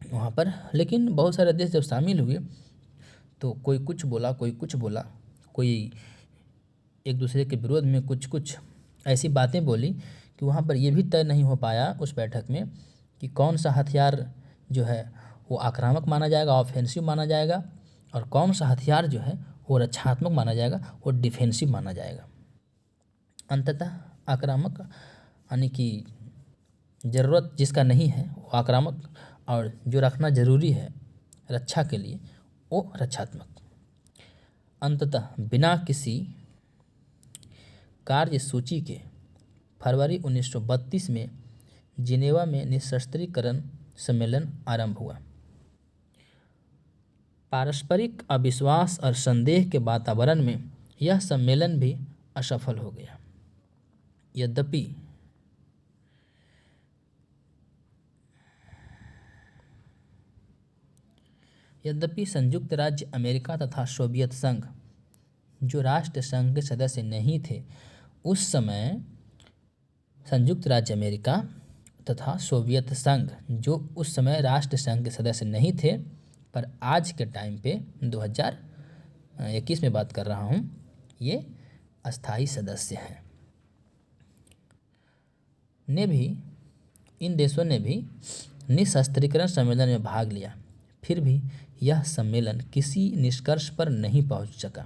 वहाँ पर। लेकिन बहुत सारे देश जब शामिल हुए तो कोई कुछ बोला, कोई कुछ बोला, कोई एक दूसरे के विरोध में कुछ कुछ ऐसी बातें बोली कि वहाँ पर ये भी तय नहीं हो पाया उस बैठक में कि कौन सा हथियार जो है वो आक्रामक माना जाएगा, ऑफेंसिव माना जाएगा, और कौन सा हथियार जो है वो रक्षात्मक माना जाएगा, वो डिफेंसिव माना जाएगा। अंततः आक्रामक यानी कि ज़रूरत जिसका नहीं है वो आक्रामक, और जो रखना ज़रूरी है रक्षा के लिए वो रक्षात्मक। अंततः बिना किसी कार्यसूची के फरवरी 1932 में जिनेवा में निशस्त्रीकरण सम्मेलन आरंभ हुआ। पारस्परिक अविश्वास और संदेह के वातावरण में यह सम्मेलन भी असफल हो गया। यद्यपि संयुक्त राज्य अमेरिका तथा सोवियत संघ जो राष्ट्र संघ के सदस्य नहीं थे, उस समय संयुक्त राज्य अमेरिका तथा सोवियत संघ जो उस समय राष्ट्र संघ के सदस्य नहीं थे, पर आज के टाइम पे 2021 में बात कर रहा हूँ, ये अस्थायी सदस्य हैं, इन देशों ने भी निशस्त्रीकरण सम्मेलन में भाग लिया। फिर भी यह सम्मेलन किसी निष्कर्ष पर नहीं पहुंच सका।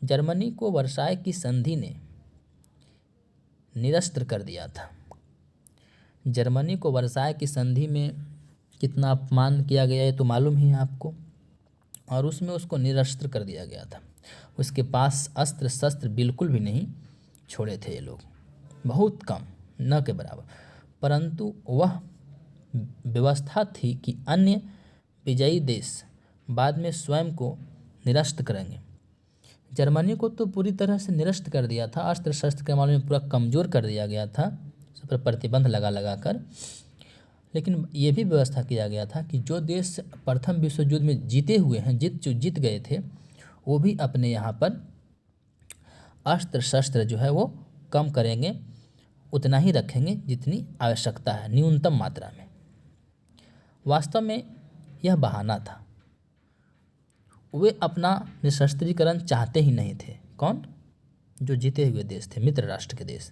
जर्मनी को वर्साय की संधि ने निरस्त्र कर दिया था। जर्मनी को वर्साय की संधि में कितना अपमान किया गया है तो मालूम ही है आपको, और उसमें उसको निरस्त्र कर दिया गया था। उसके पास अस्त्र शस्त्र बिल्कुल भी नहीं छोड़े थे ये लोग, बहुत कम, न के बराबर। परंतु वह व्यवस्था थी कि अन्य विजयी देश बाद में स्वयं को निरस्त करेंगे। जर्मनी को तो पूरी तरह से निरस्त कर दिया था, अस्त्र शस्त्र के मामले में पूरा कमज़ोर कर दिया गया था, उस पर प्रतिबंध लगा कर। लेकिन ये भी व्यवस्था किया गया था कि जो देश प्रथम विश्व युद्ध में जीते हुए हैं, जीत गए थे, वो भी अपने यहाँ पर अस्त्र शस्त्र जो है वो कम करेंगे, उतना ही रखेंगे जितनी आवश्यकता है, न्यूनतम मात्रा में। वास्तव में यह बहाना था, वे अपना निशस्त्रीकरण चाहते ही नहीं थे। कौन? जो जीते हुए देश थे, मित्र राष्ट्र के देश।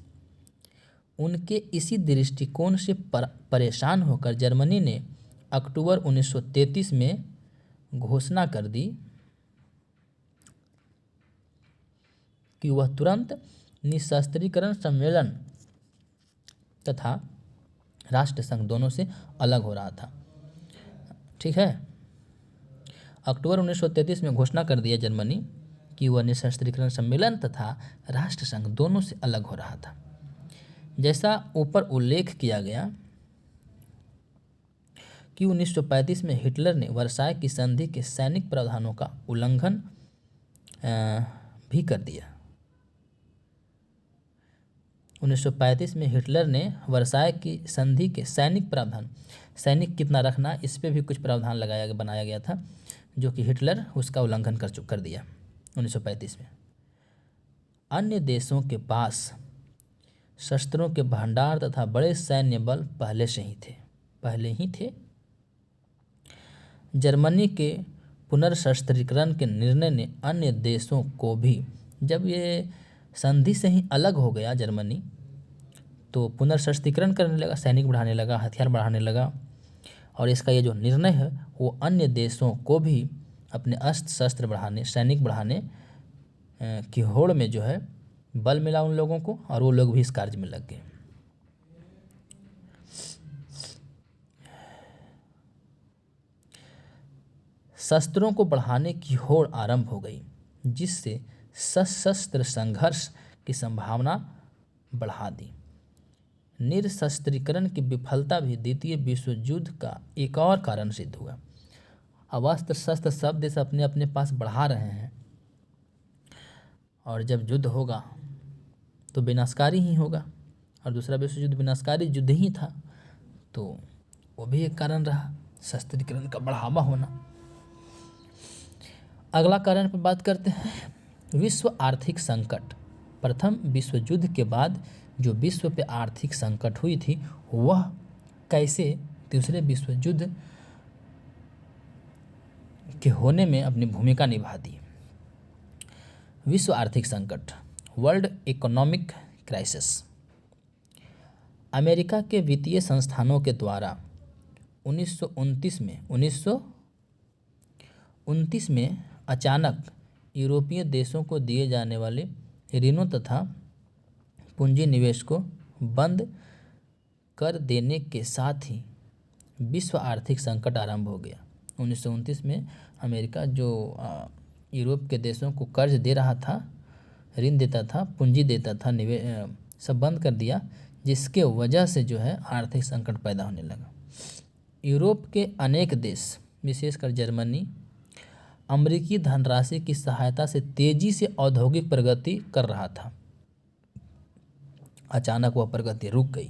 उनके इसी दृष्टिकोण से परेशान होकर जर्मनी ने अक्टूबर 1933 में घोषणा कर दी कि वह तुरंत निशस्त्रीकरण सम्मेलन तथा राष्ट्रसंघ दोनों से अलग हो रहा था। ठीक है, अक्टूबर 1933 में घोषणा कर दिया जर्मनी कि वह निशस्त्रीकरण सम्मेलन तथा राष्ट्रसंघ दोनों से अलग हो रहा था। जैसा ऊपर उल्लेख किया गया कि 1935 में हिटलर ने वर्साय की संधि के सैनिक प्रावधानों का उल्लंघन भी कर दिया। 1935 में हिटलर ने वर्साय की संधि के सैनिक प्रावधान, सैनिक कितना रखना, इस पे भी कुछ प्रावधान बनाया गया था, जो कि हिटलर उसका उल्लंघन कर दिया 1935 में। अन्य देशों के पास शस्त्रों के भंडार तथा बड़े सैन्य बल पहले ही थे। जर्मनी के पुनर्शस्त्रीकरण के निर्णय ने अन्य देशों को भी, जब ये संधि से ही अलग हो गया जर्मनी, तो पुनर्शस्त्रीकरण करने लगा, सैनिक बढ़ाने लगा, हथियार बढ़ाने लगा, और इसका ये जो निर्णय है वो अन्य देशों को भी अपने अस्त्र शस्त्र बढ़ाने, सैनिक बढ़ाने की होड़ में जो है बल मिला उन लोगों को, और वो लोग भी इस कार्य में लग गए। शस्त्रों को बढ़ाने की होड़ आरंभ हो गई, जिससे सशस्त्र संघर्ष की संभावना बढ़ा दी। निरशस्त्रीकरण की विफलता भी द्वितीय विश्व युद्ध का एक और कारण सिद्ध हुआ। अब अस्त्र शस्त्र सब देश अपने अपने पास बढ़ा रहे हैं और जब युद्ध होगा तो विनाशकारी ही होगा, और दूसरा विश्व युद्ध विनाशकारी युद्ध ही था, तो वो भी एक कारण रहा, शस्त्रीकरण का बढ़ावा होना। अगला कारण पर बात करते हैं, विश्व आर्थिक संकट। प्रथम विश्व युद्ध के बाद जो विश्व पे आर्थिक संकट हुई थी वह कैसे दूसरे विश्व युद्ध के होने में अपनी भूमिका निभा दी। विश्व आर्थिक संकट, वर्ल्ड इकोनॉमिक क्राइसिस। अमेरिका के वित्तीय संस्थानों के द्वारा 1929 में अचानक यूरोपीय देशों को दिए जाने वाले ऋणों तथा पूंजी निवेश को बंद कर देने के साथ ही विश्व आर्थिक संकट आरंभ हो गया। 1929 में अमेरिका जो यूरोप के देशों को कर्ज दे रहा था, ऋण देता था, पूंजी देता था, निवेश सब बंद कर दिया, जिसके वजह से जो है आर्थिक संकट पैदा होने लगा। यूरोप के अनेक देश, विशेषकर जर्मनी, अमेरिकी धनराशि की सहायता से तेजी से औद्योगिक प्रगति कर रहा था। अचानक वह प्रगति रुक गई।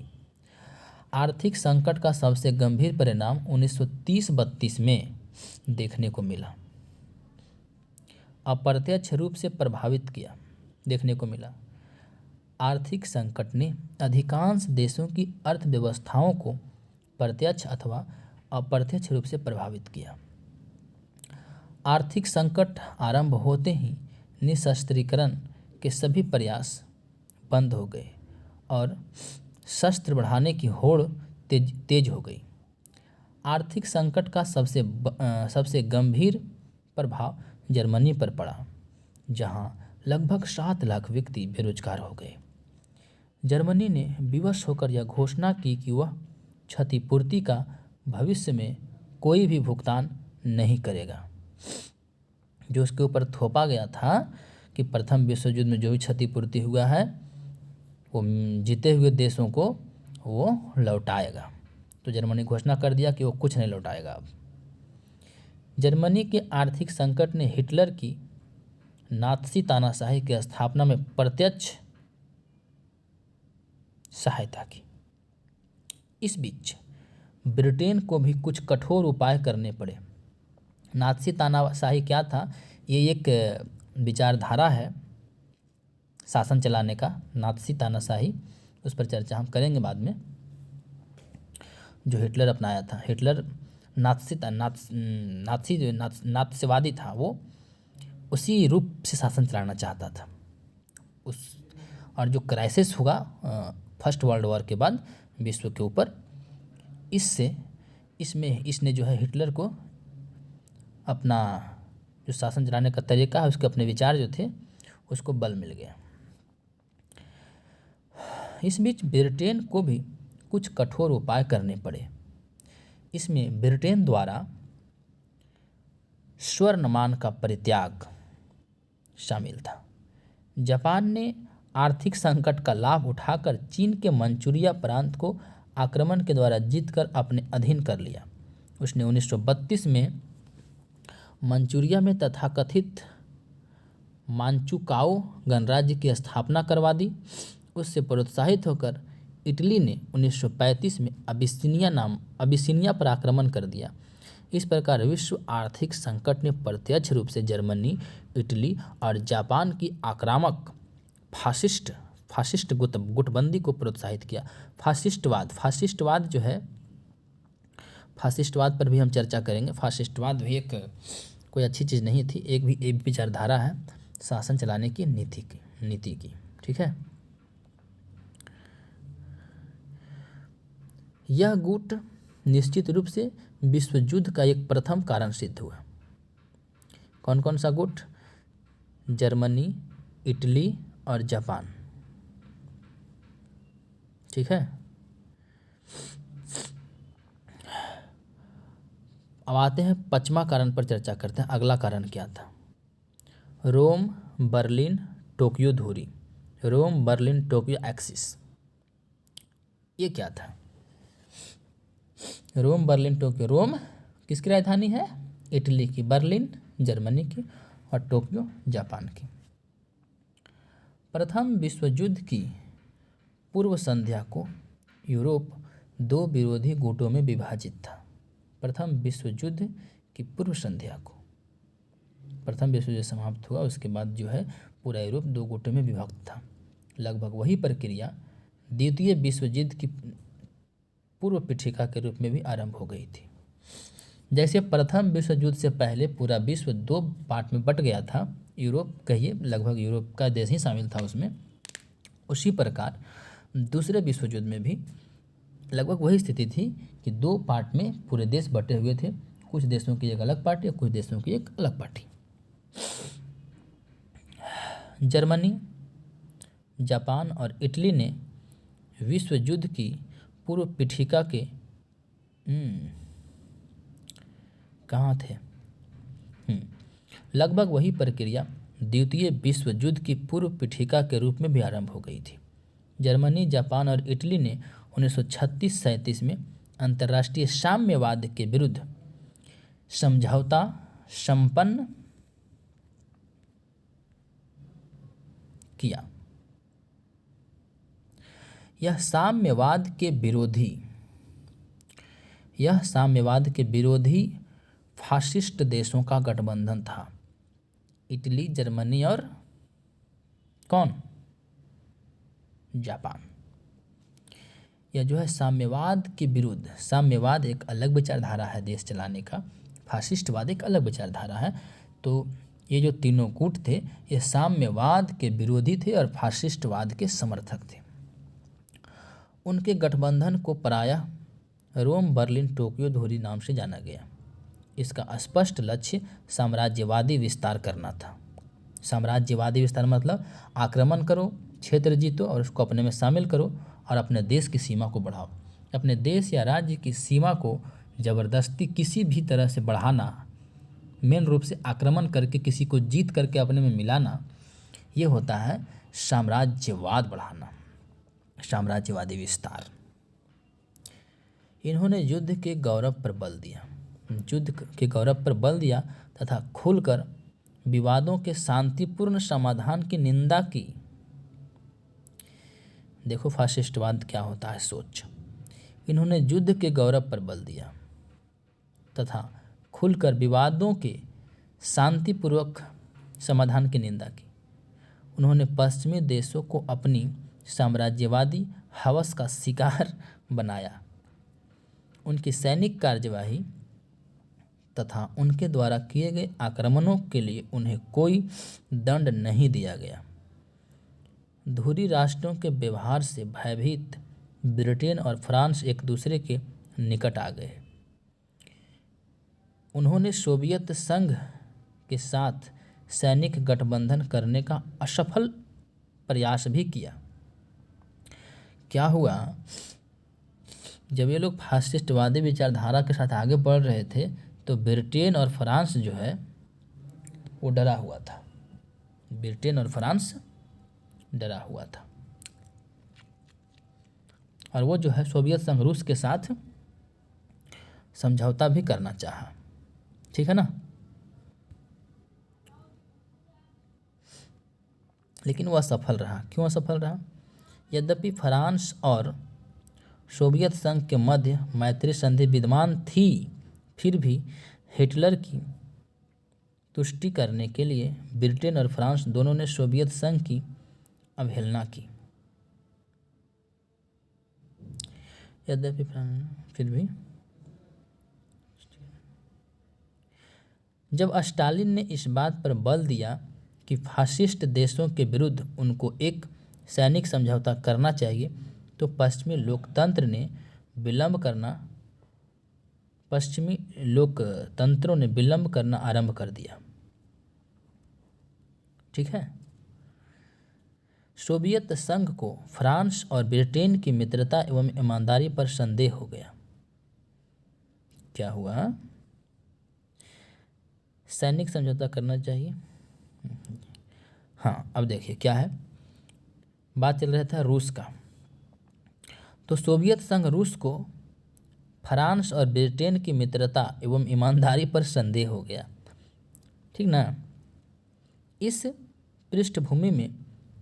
आर्थिक संकट का सबसे गंभीर परिणाम 1930-32 में देखने को मिला, अप्रत्यक्ष रूप से प्रभावित किया देखने को मिला। आर्थिक संकट ने अधिकांश देशों की अर्थव्यवस्थाओं को प्रत्यक्ष अथवा अप्रत्यक्ष रूप से प्रभावित किया। आर्थिक संकट आरंभ होते ही निशस्त्रीकरण के सभी प्रयास बंद हो गए और शस्त्र बढ़ाने की होड़ तेज हो गई। आर्थिक संकट का सबसे गंभीर प्रभाव जर्मनी पर पड़ा, जहां लगभग 7 लाख व्यक्ति बेरोजगार हो गए। जर्मनी ने विवश होकर यह घोषणा की कि वह क्षतिपूर्ति का भविष्य में कोई भी भुगतान नहीं करेगा। जो उसके ऊपर थोपा गया था कि प्रथम विश्व युद्ध में जो भी क्षतिपूर्ति हुआ है वो जीते हुए देशों को वो लौटाएगा, तो जर्मनी घोषणा कर दिया कि वो कुछ नहीं लौटाएगा। अब जर्मनी के आर्थिक संकट ने हिटलर की नात्सी तानाशाही की स्थापना में प्रत्यक्ष सहायता की। इस बीच ब्रिटेन को भी कुछ कठोर उपाय करने पड़े। नात्सी तानाशाही क्या था? ये एक विचारधारा है शासन चलाने का, नात्सी तानाशाही, उस पर चर्चा हम करेंगे बाद में। जो हिटलर अपनाया था, हिटलर नात्सीवादी था, वो उसी रूप से शासन चलाना चाहता था। और जो क्राइसिस हुआ फर्स्ट वर्ल्ड वॉर के बाद विश्व के ऊपर, इसने जो है हिटलर को अपना जो शासन चलाने का तरीका है, उसके अपने विचार जो थे उसको बल मिल गया। इस बीच ब्रिटेन को भी कुछ कठोर उपाय करने पड़े। इसमें ब्रिटेन द्वारा स्वर्णमान का परित्याग शामिल था। जापान ने आर्थिक संकट का लाभ उठाकर चीन के मंचूरिया प्रांत को आक्रमण के द्वारा जीतकर अपने अधीन कर लिया। उसने 1932 में मंचूरिया में तथाकथित मांचुकाओ गणराज्य की स्थापना करवा दी। उससे प्रोत्साहित होकर इटली ने 1935 में अबिसिनिया पर आक्रमण कर दिया। इस प्रकार विश्व आर्थिक संकट ने प्रत्यक्ष रूप से जर्मनी, इटली और जापान की आक्रामक फासिस्ट गुटबंदी को प्रोत्साहित किया। फासिस्टवाद जो है, फासिस्टवाद पर भी हम चर्चा करेंगे। फासिस्टवाद भी एक कोई अच्छी चीज़ नहीं थी, एक विचारधारा है शासन चलाने की नीति की, ठीक है। यह गुट निश्चित रूप से विश्व युद्ध का एक प्रथम कारण सिद्ध हुआ। कौन कौन सा गुट? जर्मनी, इटली और जापान, ठीक है। अब आते हैं 5वां कारण पर चर्चा करते हैं। अगला कारण क्या था? रोम बर्लिन टोक्यो धुरी, रोम बर्लिन टोक्यो एक्सिस, ये क्या था? रोम बर्लिन टोक्यो, रोम किसकी राजधानी है? इटली की, बर्लिन जर्मनी की और टोक्यो जापान की। प्रथम विश्व युद्ध की पूर्व संध्या को यूरोप दो विरोधी गुटों में विभाजित था। प्रथम विश्व युद्ध की पूर्व संध्या को, प्रथम विश्व युद्ध समाप्त हुआ, उसके बाद जो है पूरा यूरोप दो गुटों में विभक्त था। लगभग वही प्रक्रिया द्वितीय विश्व युद्ध की पूर्व पीठिका के रूप में भी आरंभ हो गई थी। जैसे प्रथम विश्व युद्ध से पहले पूरा विश्व दो पार्ट में बट गया था, यूरोप कहिए लगभग यूरोप का देश ही शामिल था उसमें, उसी प्रकार दूसरे विश्व युद्ध में भी लगभग वही स्थिति थी कि दो पार्ट में पूरे देश बटे हुए थे, कुछ देशों की एक अलग पार्टी और कुछ देशों की एक अलग पार्टी। जर्मनी, जापान और इटली ने विश्व युद्ध की पूर्व पीठिका के कहाँ थे? लगभग वही प्रक्रिया द्वितीय विश्व युद्ध की पूर्व पीठिका के रूप में भी आरंभ हो गई थी। जर्मनी, जापान और इटली ने 1936-37 में अंतर्राष्ट्रीय साम्यवाद के विरुद्ध समझौता संपन्न किया। यह साम्यवाद के विरोधी फाशिस्ट देशों का गठबंधन था। इटली, जर्मनी और कौन? जापान। यह जो है साम्यवाद के विरुद्ध, साम्यवाद एक अलग विचारधारा है देश चलाने का, फाशिस्टवाद एक अलग विचारधारा है। तो ये जो तीनों गुट थे ये साम्यवाद के विरोधी थे और फाशिस्टवाद के समर्थक थे। उनके गठबंधन को प्रायः रोम बर्लिन टोक्यो धुरी नाम से जाना गया। इसका स्पष्ट लक्ष्य साम्राज्यवादी विस्तार करना था। साम्राज्यवादी विस्तार मतलब आक्रमण करो, क्षेत्र जीतो और उसको अपने में शामिल करो और अपने देश की सीमा को बढ़ाओ। अपने देश या राज्य की सीमा को ज़बरदस्ती किसी भी तरह से बढ़ाना, मेन रूप से आक्रमण करके किसी को जीत करके अपने में मिलाना, ये होता है साम्राज्यवाद बढ़ाना, साम्राज्यवादी विस्तार। इन्होंने युद्ध के गौरव पर बल दिया तथा खुलकर विवादों के शांतिपूर्ण समाधान की निंदा की। देखो फाशिस्टवाद क्या होता है, सोच। इन्होंने युद्ध के गौरव पर बल दिया तथा खुलकर विवादों के शांतिपूर्वक समाधान की निंदा की। उन्होंने पश्चिमी देशों को अपनी साम्राज्यवादी हवस का शिकार बनाया। उनकी सैनिक कार्यवाही तथा उनके द्वारा किए गए आक्रमणों के लिए उन्हें कोई दंड नहीं दिया गया। धुरी राष्ट्रों के व्यवहार से भयभीत ब्रिटेन और फ्रांस एक दूसरे के निकट आ गए। उन्होंने सोवियत संघ के साथ सैनिक गठबंधन करने का असफल प्रयास भी किया। क्या हुआ, जब ये लोग फाशिस्टवादी विचारधारा के साथ आगे बढ़ रहे थे तो ब्रिटेन और फ्रांस जो है वो डरा हुआ था। ब्रिटेन और फ्रांस डरा हुआ था और वो जो है सोवियत संघ रूस के साथ समझौता भी करना चाहा। ठीक है ना, लेकिन वह असफल रहा। क्यों असफल रहा? यद्यपि फ्रांस और सोवियत संघ के मध्य मैत्री संधि विद्यमान थी, फिर भी हिटलर की तुष्टि करने के लिए ब्रिटेन और फ्रांस दोनों ने सोवियत संघ की अवहेलना की। यद्यपि फिर भी जब स्टालिन ने इस बात पर बल दिया कि फाशिस्ट देशों के विरुद्ध उनको एक सैनिक समझौता करना चाहिए, तो पश्चिमी लोकतंत्रों ने विलंब करना आरंभ कर दिया। ठीक है, सोवियत संघ को फ्रांस और ब्रिटेन की मित्रता एवं ईमानदारी पर संदेह हो गया। क्या हुआ? सैनिक समझौता करना चाहिए। हाँ, अब देखिए क्या है, बात चल रहा था रूस का। तो सोवियत संघ रूस को फ्रांस और ब्रिटेन की मित्रता एवं ईमानदारी पर संदेह हो गया, ठीक ना। इस पृष्ठभूमि में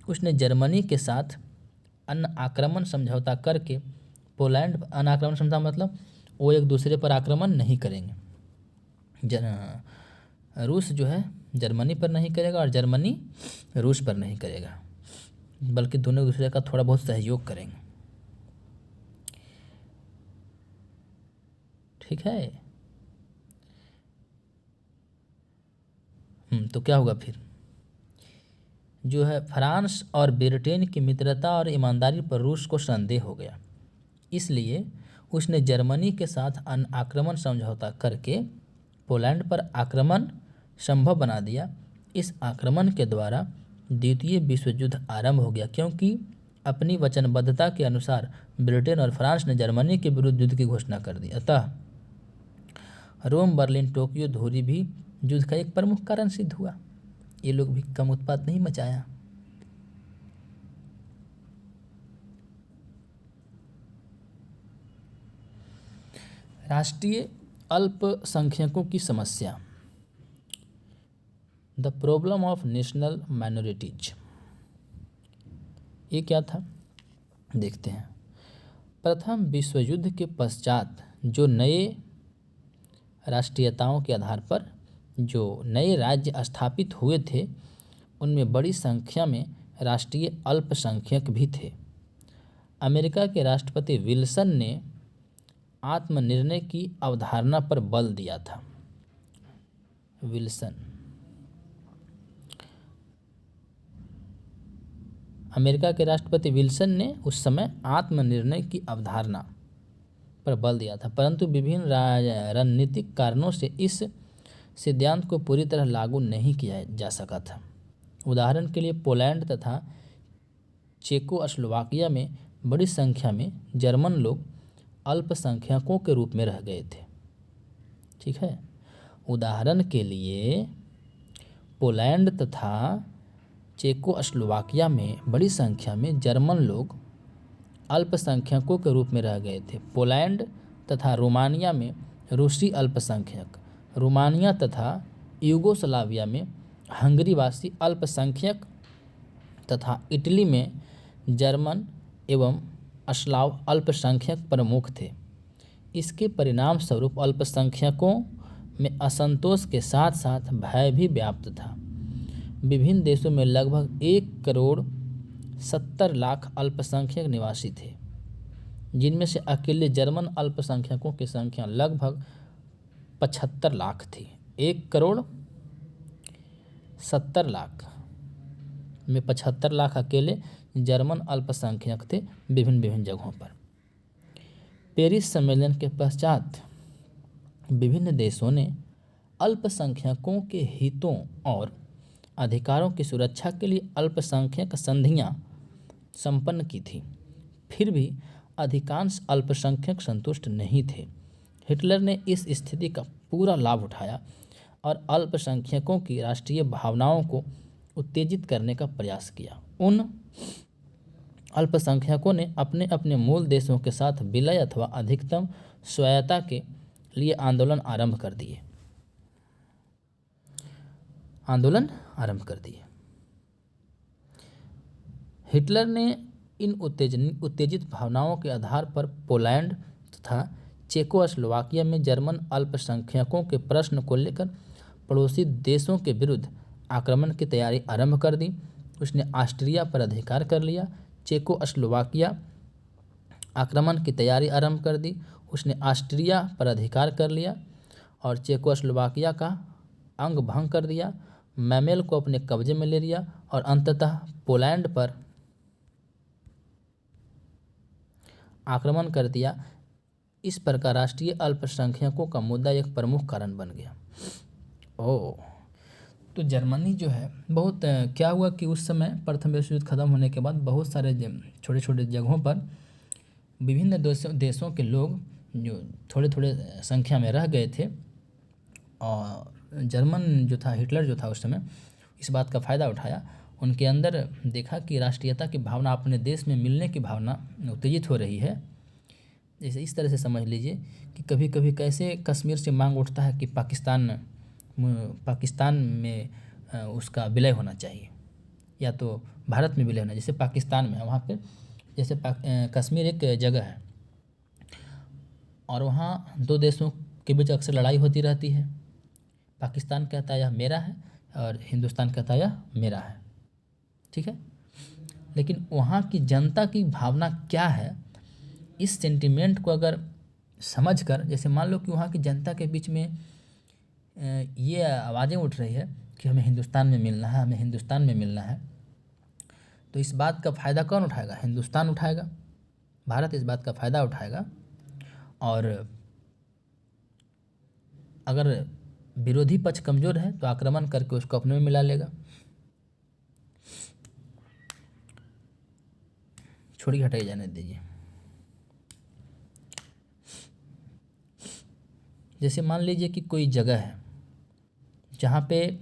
उसने जर्मनी के साथ अन आक्रमण समझौता करके पोलैंड, अन आक्रमण समझौता मतलब वो एक दूसरे पर आक्रमण नहीं करेंगे। रूस जो है जर्मनी पर नहीं करेगा और जर्मनी रूस पर नहीं करेगा, बल्कि दोनों एक दूसरे का थोड़ा बहुत सहयोग करेंगे, ठीक है। तो क्या होगा फिर, जो है फ्रांस और ब्रिटेन की मित्रता और ईमानदारी पर रूस को संदेह हो गया, इसलिए उसने जर्मनी के साथ अन आक्रमण समझौता करके पोलैंड पर आक्रमण संभव बना दिया। इस आक्रमण के द्वारा द्वितीय विश्व युद्ध आरंभ हो गया, क्योंकि अपनी वचनबद्धता के अनुसार ब्रिटेन और फ्रांस ने जर्मनी के विरुद्ध युद्ध की घोषणा कर दी। अतः रोम, बर्लिन, टोक्यो, धूरी भी युद्ध का एक प्रमुख कारण सिद्ध हुआ। ये लोग भी कम उत्पात नहीं मचाया। राष्ट्रीय अल्पसंख्यकों की समस्या, the problem of national minorities, ये क्या था देखते हैं। प्रथम विश्व युद्ध के पश्चात जो नए राष्ट्रीयताओं के आधार पर जो नए राज्य स्थापित हुए थे, उनमें बड़ी संख्या में राष्ट्रीय अल्पसंख्यक भी थे। अमेरिका के राष्ट्रपति विल्सन ने आत्मनिर्णय की अवधारणा पर बल दिया था। विल्सन, अमेरिका के राष्ट्रपति विल्सन ने उस समय आत्मनिर्णय की अवधारणा पर बल दिया था, परंतु विभिन्न रणनीतिक कारणों से इस सिद्धांत को पूरी तरह लागू नहीं किया जा सका था। उदाहरण के लिए पोलैंड तथा चेकोस्लोवाकिया में बड़ी संख्या में जर्मन लोग अल्पसंख्यकों के रूप में रह गए थे, ठीक है। उदाहरण के लिए पोलैंड तथा चेकोस्लोवाकिया में बड़ी संख्या में जर्मन लोग अल्पसंख्यकों के रूप में रह गए थे। पोलैंड तथा रोमानिया में रूसी अल्पसंख्यक, रोमानिया तथा यूगोस्लाविया में हंगरीवासी अल्पसंख्यक तथा इटली में जर्मन एवं स्लाव अल्पसंख्यक प्रमुख थे। इसके परिणाम स्वरूप अल्पसंख्यकों में असंतोष के साथ साथ भय भी व्याप्त था। विभिन्न देशों में लगभग 1,70,00,000 अल्पसंख्यक निवासी थे, जिनमें से अकेले जर्मन अल्पसंख्यकों की संख्या लगभग 75 लाख थी। 1,70,00,000 में 75 लाख अकेले जर्मन अल्पसंख्यक थे विभिन्न जगहों पर। पेरिस सम्मेलन के पश्चात विभिन्न देशों ने अल्पसंख्यकों के हितों और अधिकारों की सुरक्षा के लिए अल्पसंख्यक संधियां संपन्न की थी। फिर भी अधिकांश अल्पसंख्यक संतुष्ट नहीं थे। हिटलर ने इस स्थिति का पूरा लाभ उठाया और अल्पसंख्यकों की राष्ट्रीय भावनाओं को उत्तेजित करने का प्रयास किया। उन अल्पसंख्यकों ने अपने अपने मूल देशों के साथ विलय अथवा अधिकतम स्वायत्तता के लिए आंदोलन आरंभ कर दिए। हिटलर ने इन उत्तेजित भावनाओं के आधार पर पोलैंड तथा चेकोस्लोवाकिया में जर्मन अल्पसंख्यकों के प्रश्न को लेकर पड़ोसी देशों के विरुद्ध आक्रमण की तैयारी आरंभ कर दी। उसने ऑस्ट्रिया पर अधिकार कर लिया। चेकोस्लोवाकिया आक्रमण की तैयारी आरंभ कर दी। उसने ऑस्ट्रिया पर अधिकार कर लिया और चेकोस्लोवाकिया का अंग भंग कर दिया, मैमेल को अपने कब्जे में ले लिया और अंततः पोलैंड पर आक्रमण कर दिया। इस प्रकार राष्ट्रीय अल्पसंख्यकों का मुद्दा एक प्रमुख कारण बन गया। तो जर्मनी जो है बहुत क्या हुआ कि उस समय प्रथम विश्व युद्ध खत्म होने के बाद बहुत सारे छोटे छोटे जगहों पर विभिन्न देशों के लोग जो थोड़े थोड़े संख्या में रह गए थे और जर्मन जो था, हिटलर जो था उस समय इस बात का फ़ायदा उठाया उनके अंदर देखा कि राष्ट्रीयता की भावना, अपने देश में मिलने की भावना उत्तेजित हो रही है। जैसे इस तरह से समझ लीजिए कि कभी कभी कैसे कश्मीर से मांग उठता है कि पाकिस्तान में उसका विलय होना चाहिए, या तो भारत में विलय होना। जैसे पाकिस्तान में है, वहाँ पे जैसे कश्मीर एक जगह है और वहाँ दो देशों के बीच अक्सर लड़ाई होती रहती है। पाकिस्तान कहता है यह मेरा है और हिंदुस्तान कहता है यह मेरा है, ठीक है। लेकिन वहाँ की जनता की भावना क्या है, इस सेंटिमेंट को अगर समझकर, जैसे मान लो कि वहाँ की जनता के बीच में ये आवाज़ें उठ रही है कि हमें हिंदुस्तान में मिलना है, हमें हिंदुस्तान में मिलना है, तो इस बात का फ़ायदा कौन उठाएगा? हिंदुस्तान उठाएगा, भारत इस बात का फ़ायदा उठाएगा। और अगर विरोधी पक्ष कमज़ोर है तो आक्रमण करके उसको अपने में मिला लेगा। छोड़िए, हटाई जाने दीजिए। जैसे मान लीजिए कि कोई जगह है जहाँ पे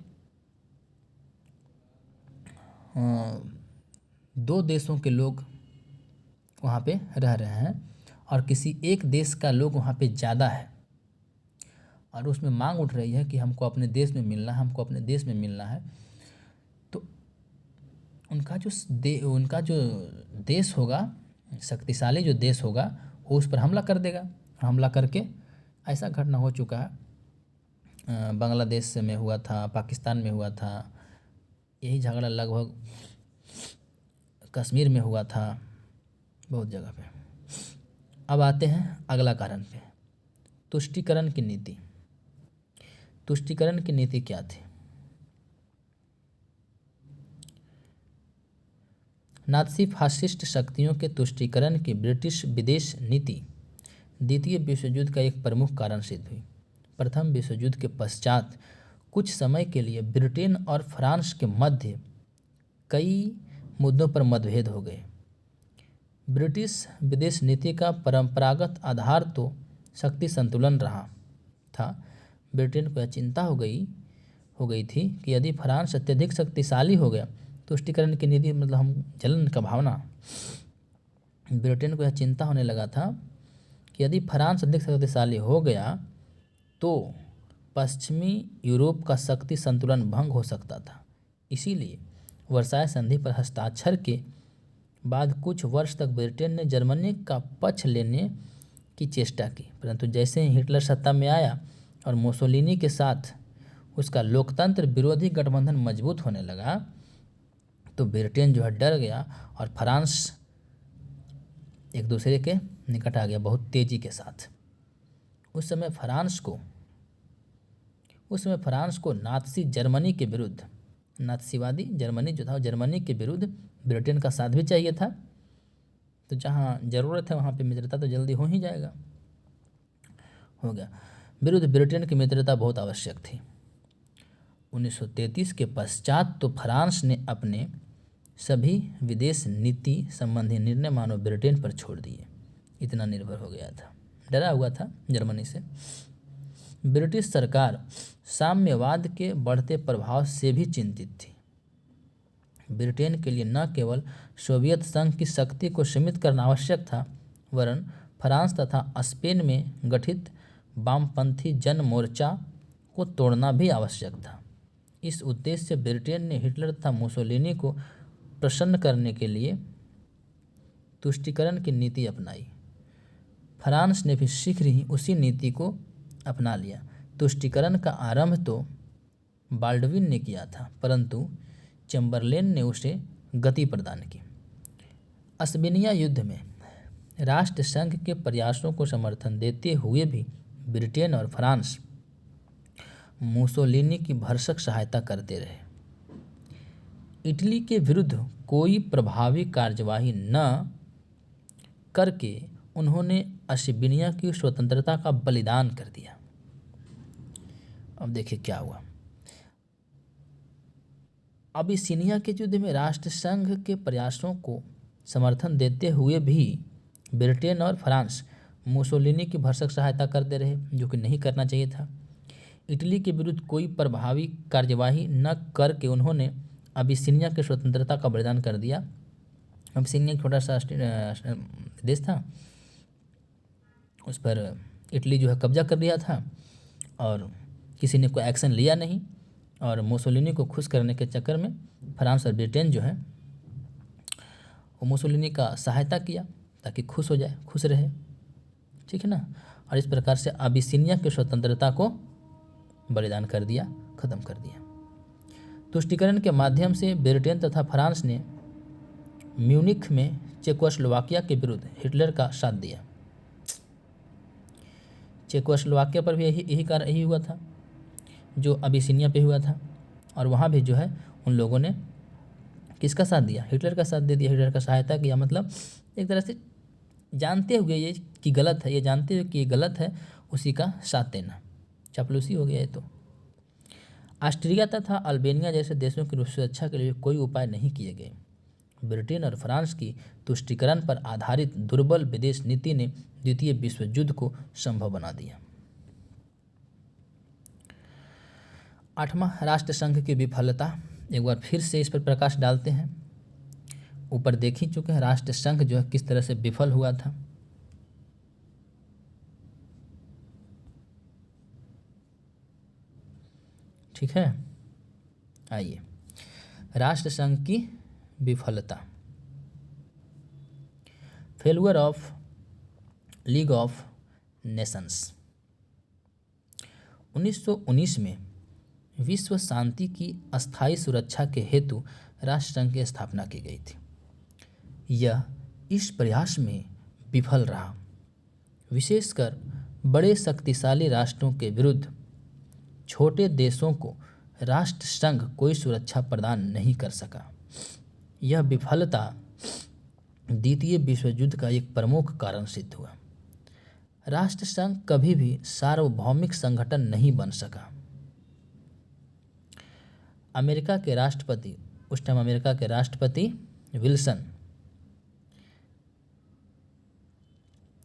दो देशों के लोग वहाँ पे रह रहे हैं और किसी एक देश का लोग वहाँ पे ज़्यादा है और उसमें मांग उठ रही है कि हमको अपने देश में मिलना है, हमको अपने देश में मिलना है। तो उनका जो देश होगा, शक्तिशाली जो देश होगा, वो उस पर हमला कर देगा। हमला करके, ऐसा घटना हो चुका है, बांग्लादेश में हुआ था, पाकिस्तान में हुआ था, यही झगड़ा लगभग कश्मीर में हुआ था, बहुत जगह पे। अब आते हैं अगला कारण पे, तुष्टीकरण की नीति। तुष्टीकरण की नीति क्या थी? नाज़ी फाशिस्ट शक्तियों के तुष्टीकरण की ब्रिटिश विदेश नीति द्वितीय विश्व युद्ध का एक प्रमुख कारण सिद्ध हुई। प्रथम विश्व युद्ध के पश्चात कुछ समय के लिए ब्रिटेन और फ्रांस के मध्य कई मुद्दों पर मतभेद हो गए। ब्रिटिश विदेश नीति का परंपरागत आधार तो शक्ति संतुलन रहा था। ब्रिटेन को यह चिंता हो गई थी कि यदि फ्रांस अत्यधिक शक्तिशाली हो गया, तुष्टीकरण की नीति मतलब हम जलन का भावना, ब्रिटेन को यह चिंता होने लगा था कि यदि फ्रांस अधिक शक्तिशाली हो गया तो पश्चिमी यूरोप का शक्ति संतुलन भंग हो सकता था। इसीलिए वर्साय संधि पर हस्ताक्षर के बाद कुछ वर्ष तक ब्रिटेन ने जर्मनी का पक्ष लेने की चेष्टा की, परंतु जैसे ही हिटलर सत्ता में आया और मुसोलिनी के साथ उसका लोकतंत्र विरोधी गठबंधन मजबूत होने लगा, तो ब्रिटेन जो है डर गया और फ्रांस एक दूसरे के निकट आ गया बहुत तेज़ी के साथ। उस समय फ्रांस को नाज़ी जर्मनी के विरुद्ध, नाज़ीवादी जर्मनी जो था, जर्मनी के विरुद्ध ब्रिटेन का साथ भी चाहिए था। तो जहाँ ज़रूरत है वहाँ पे मित्रता तो जल्दी हो ही जाएगा, हो गया। विरुद्ध ब्रिटेन की मित्रता बहुत आवश्यक थी। 1933 के पश्चात तो फ्रांस ने अपने सभी विदेश नीति संबंधी निर्णय मानो ब्रिटेन पर छोड़ दिए, इतना निर्भर हो गया था, डरा हुआ था जर्मनी से। ब्रिटिश सरकार साम्यवाद के बढ़ते प्रभाव से भी चिंतित थी। ब्रिटेन के लिए न केवल सोवियत संघ की शक्ति को सीमित करना आवश्यक था, वरन फ्रांस तथा स्पेन में गठित वामपंथी जन मोर्चा को तोड़ना भी आवश्यक था। इस उद्देश्य से ब्रिटेन ने हिटलर तथा मुसोलिनी को प्रसन्न करने के लिए तुष्टीकरण की नीति अपनाई। फ्रांस ने भी शीघ्र ही उसी नीति को अपना लिया। तुष्टीकरण का आरंभ तो बाल्डविन ने किया था, परंतु चैम्बरलेन ने उसे गति प्रदान की। अस्बिनिया युद्ध में राष्ट्रसंघ के प्रयासों को समर्थन देते हुए भी ब्रिटेन और फ्रांस मुसोलिनी की भरसक सहायता करते रहे। इटली के विरुद्ध कोई प्रभावी कार्यवाही न करके उन्होंने अस्बिनिया की स्वतंत्रता का बलिदान कर दिया। अब देखिए क्या हुआ। अबिसिनिया के युद्ध में राष्ट्रसंघ के प्रयासों को समर्थन देते हुए भी ब्रिटेन और फ्रांस मुसोलिनी की भरसक सहायता करते रहे, जो कि नहीं करना चाहिए था। इटली के विरुद्ध कोई प्रभावी कार्यवाही न करके उन्होंने अबिसिनिया की स्वतंत्रता का बलिदान कर दिया। अबिसिनिया एक छोटा सा देश था, उस पर इटली जो है कब्जा कर लिया था और किसी ने कोई एक्शन लिया नहीं, और मुसोलिनी को खुश करने के चक्कर में फ्रांस और ब्रिटेन जो है वो मुसोलिनी का सहायता किया ताकि खुश हो जाए, खुश रहे, ठीक है ना। और इस प्रकार से अबिसिनिया की स्वतंत्रता को बलिदान कर दिया, ख़त्म कर दिया। तुष्टीकरण के माध्यम से ब्रिटेन तथा फ्रांस ने म्यूनिख में चेकोस्लोवाकिया के विरुद्ध हिटलर का साथ दिया। चेकोस्लोवाकिया पर भी यही हुआ था जो अबिसिनिया पे हुआ था, और वहाँ भी जो है उन लोगों ने किसका साथ दिया? हिटलर का साथ दे दिया, हिटलर का सहायता किया। मतलब एक तरह से जानते हुए ये कि गलत है, ये जानते हुए कि ये गलत है, उसी का साथ देना चापलूसी हो गया है। तो ऑस्ट्रिया तथा अल्बेनिया जैसे देशों की सुरक्षा के लिए कोई उपाय नहीं किए गए। ब्रिटेन और फ्रांस की तुष्टीकरण पर आधारित दुर्बल विदेश नीति ने द्वितीय विश्व युद्ध को संभव बना दिया। 8वां राष्ट्रसंघ की विफलता, एक बार फिर से इस पर प्रकाश डालते हैं। ऊपर देख ही चुके हैं राष्ट्रसंघ जो है किस तरह से विफल हुआ था। ठीक है, आइए राष्ट्रसंघ की विफलता। Failure of league of Nations. 1919 में विश्व शांति की अस्थायी सुरक्षा के हेतु राष्ट्रसंघ की स्थापना की गई थी। यह इस प्रयास में विफल रहा, विशेषकर बड़े शक्तिशाली राष्ट्रों के विरुद्ध छोटे देशों को राष्ट्रसंघ कोई सुरक्षा प्रदान नहीं कर सका। यह विफलता द्वितीय विश्व युद्ध का एक प्रमुख कारण सिद्ध हुआ। राष्ट्रसंघ कभी भी सार्वभौमिक संगठन नहीं बन सका। अमेरिका के राष्ट्रपति, उस टाइम अमेरिका के राष्ट्रपति विल्सन,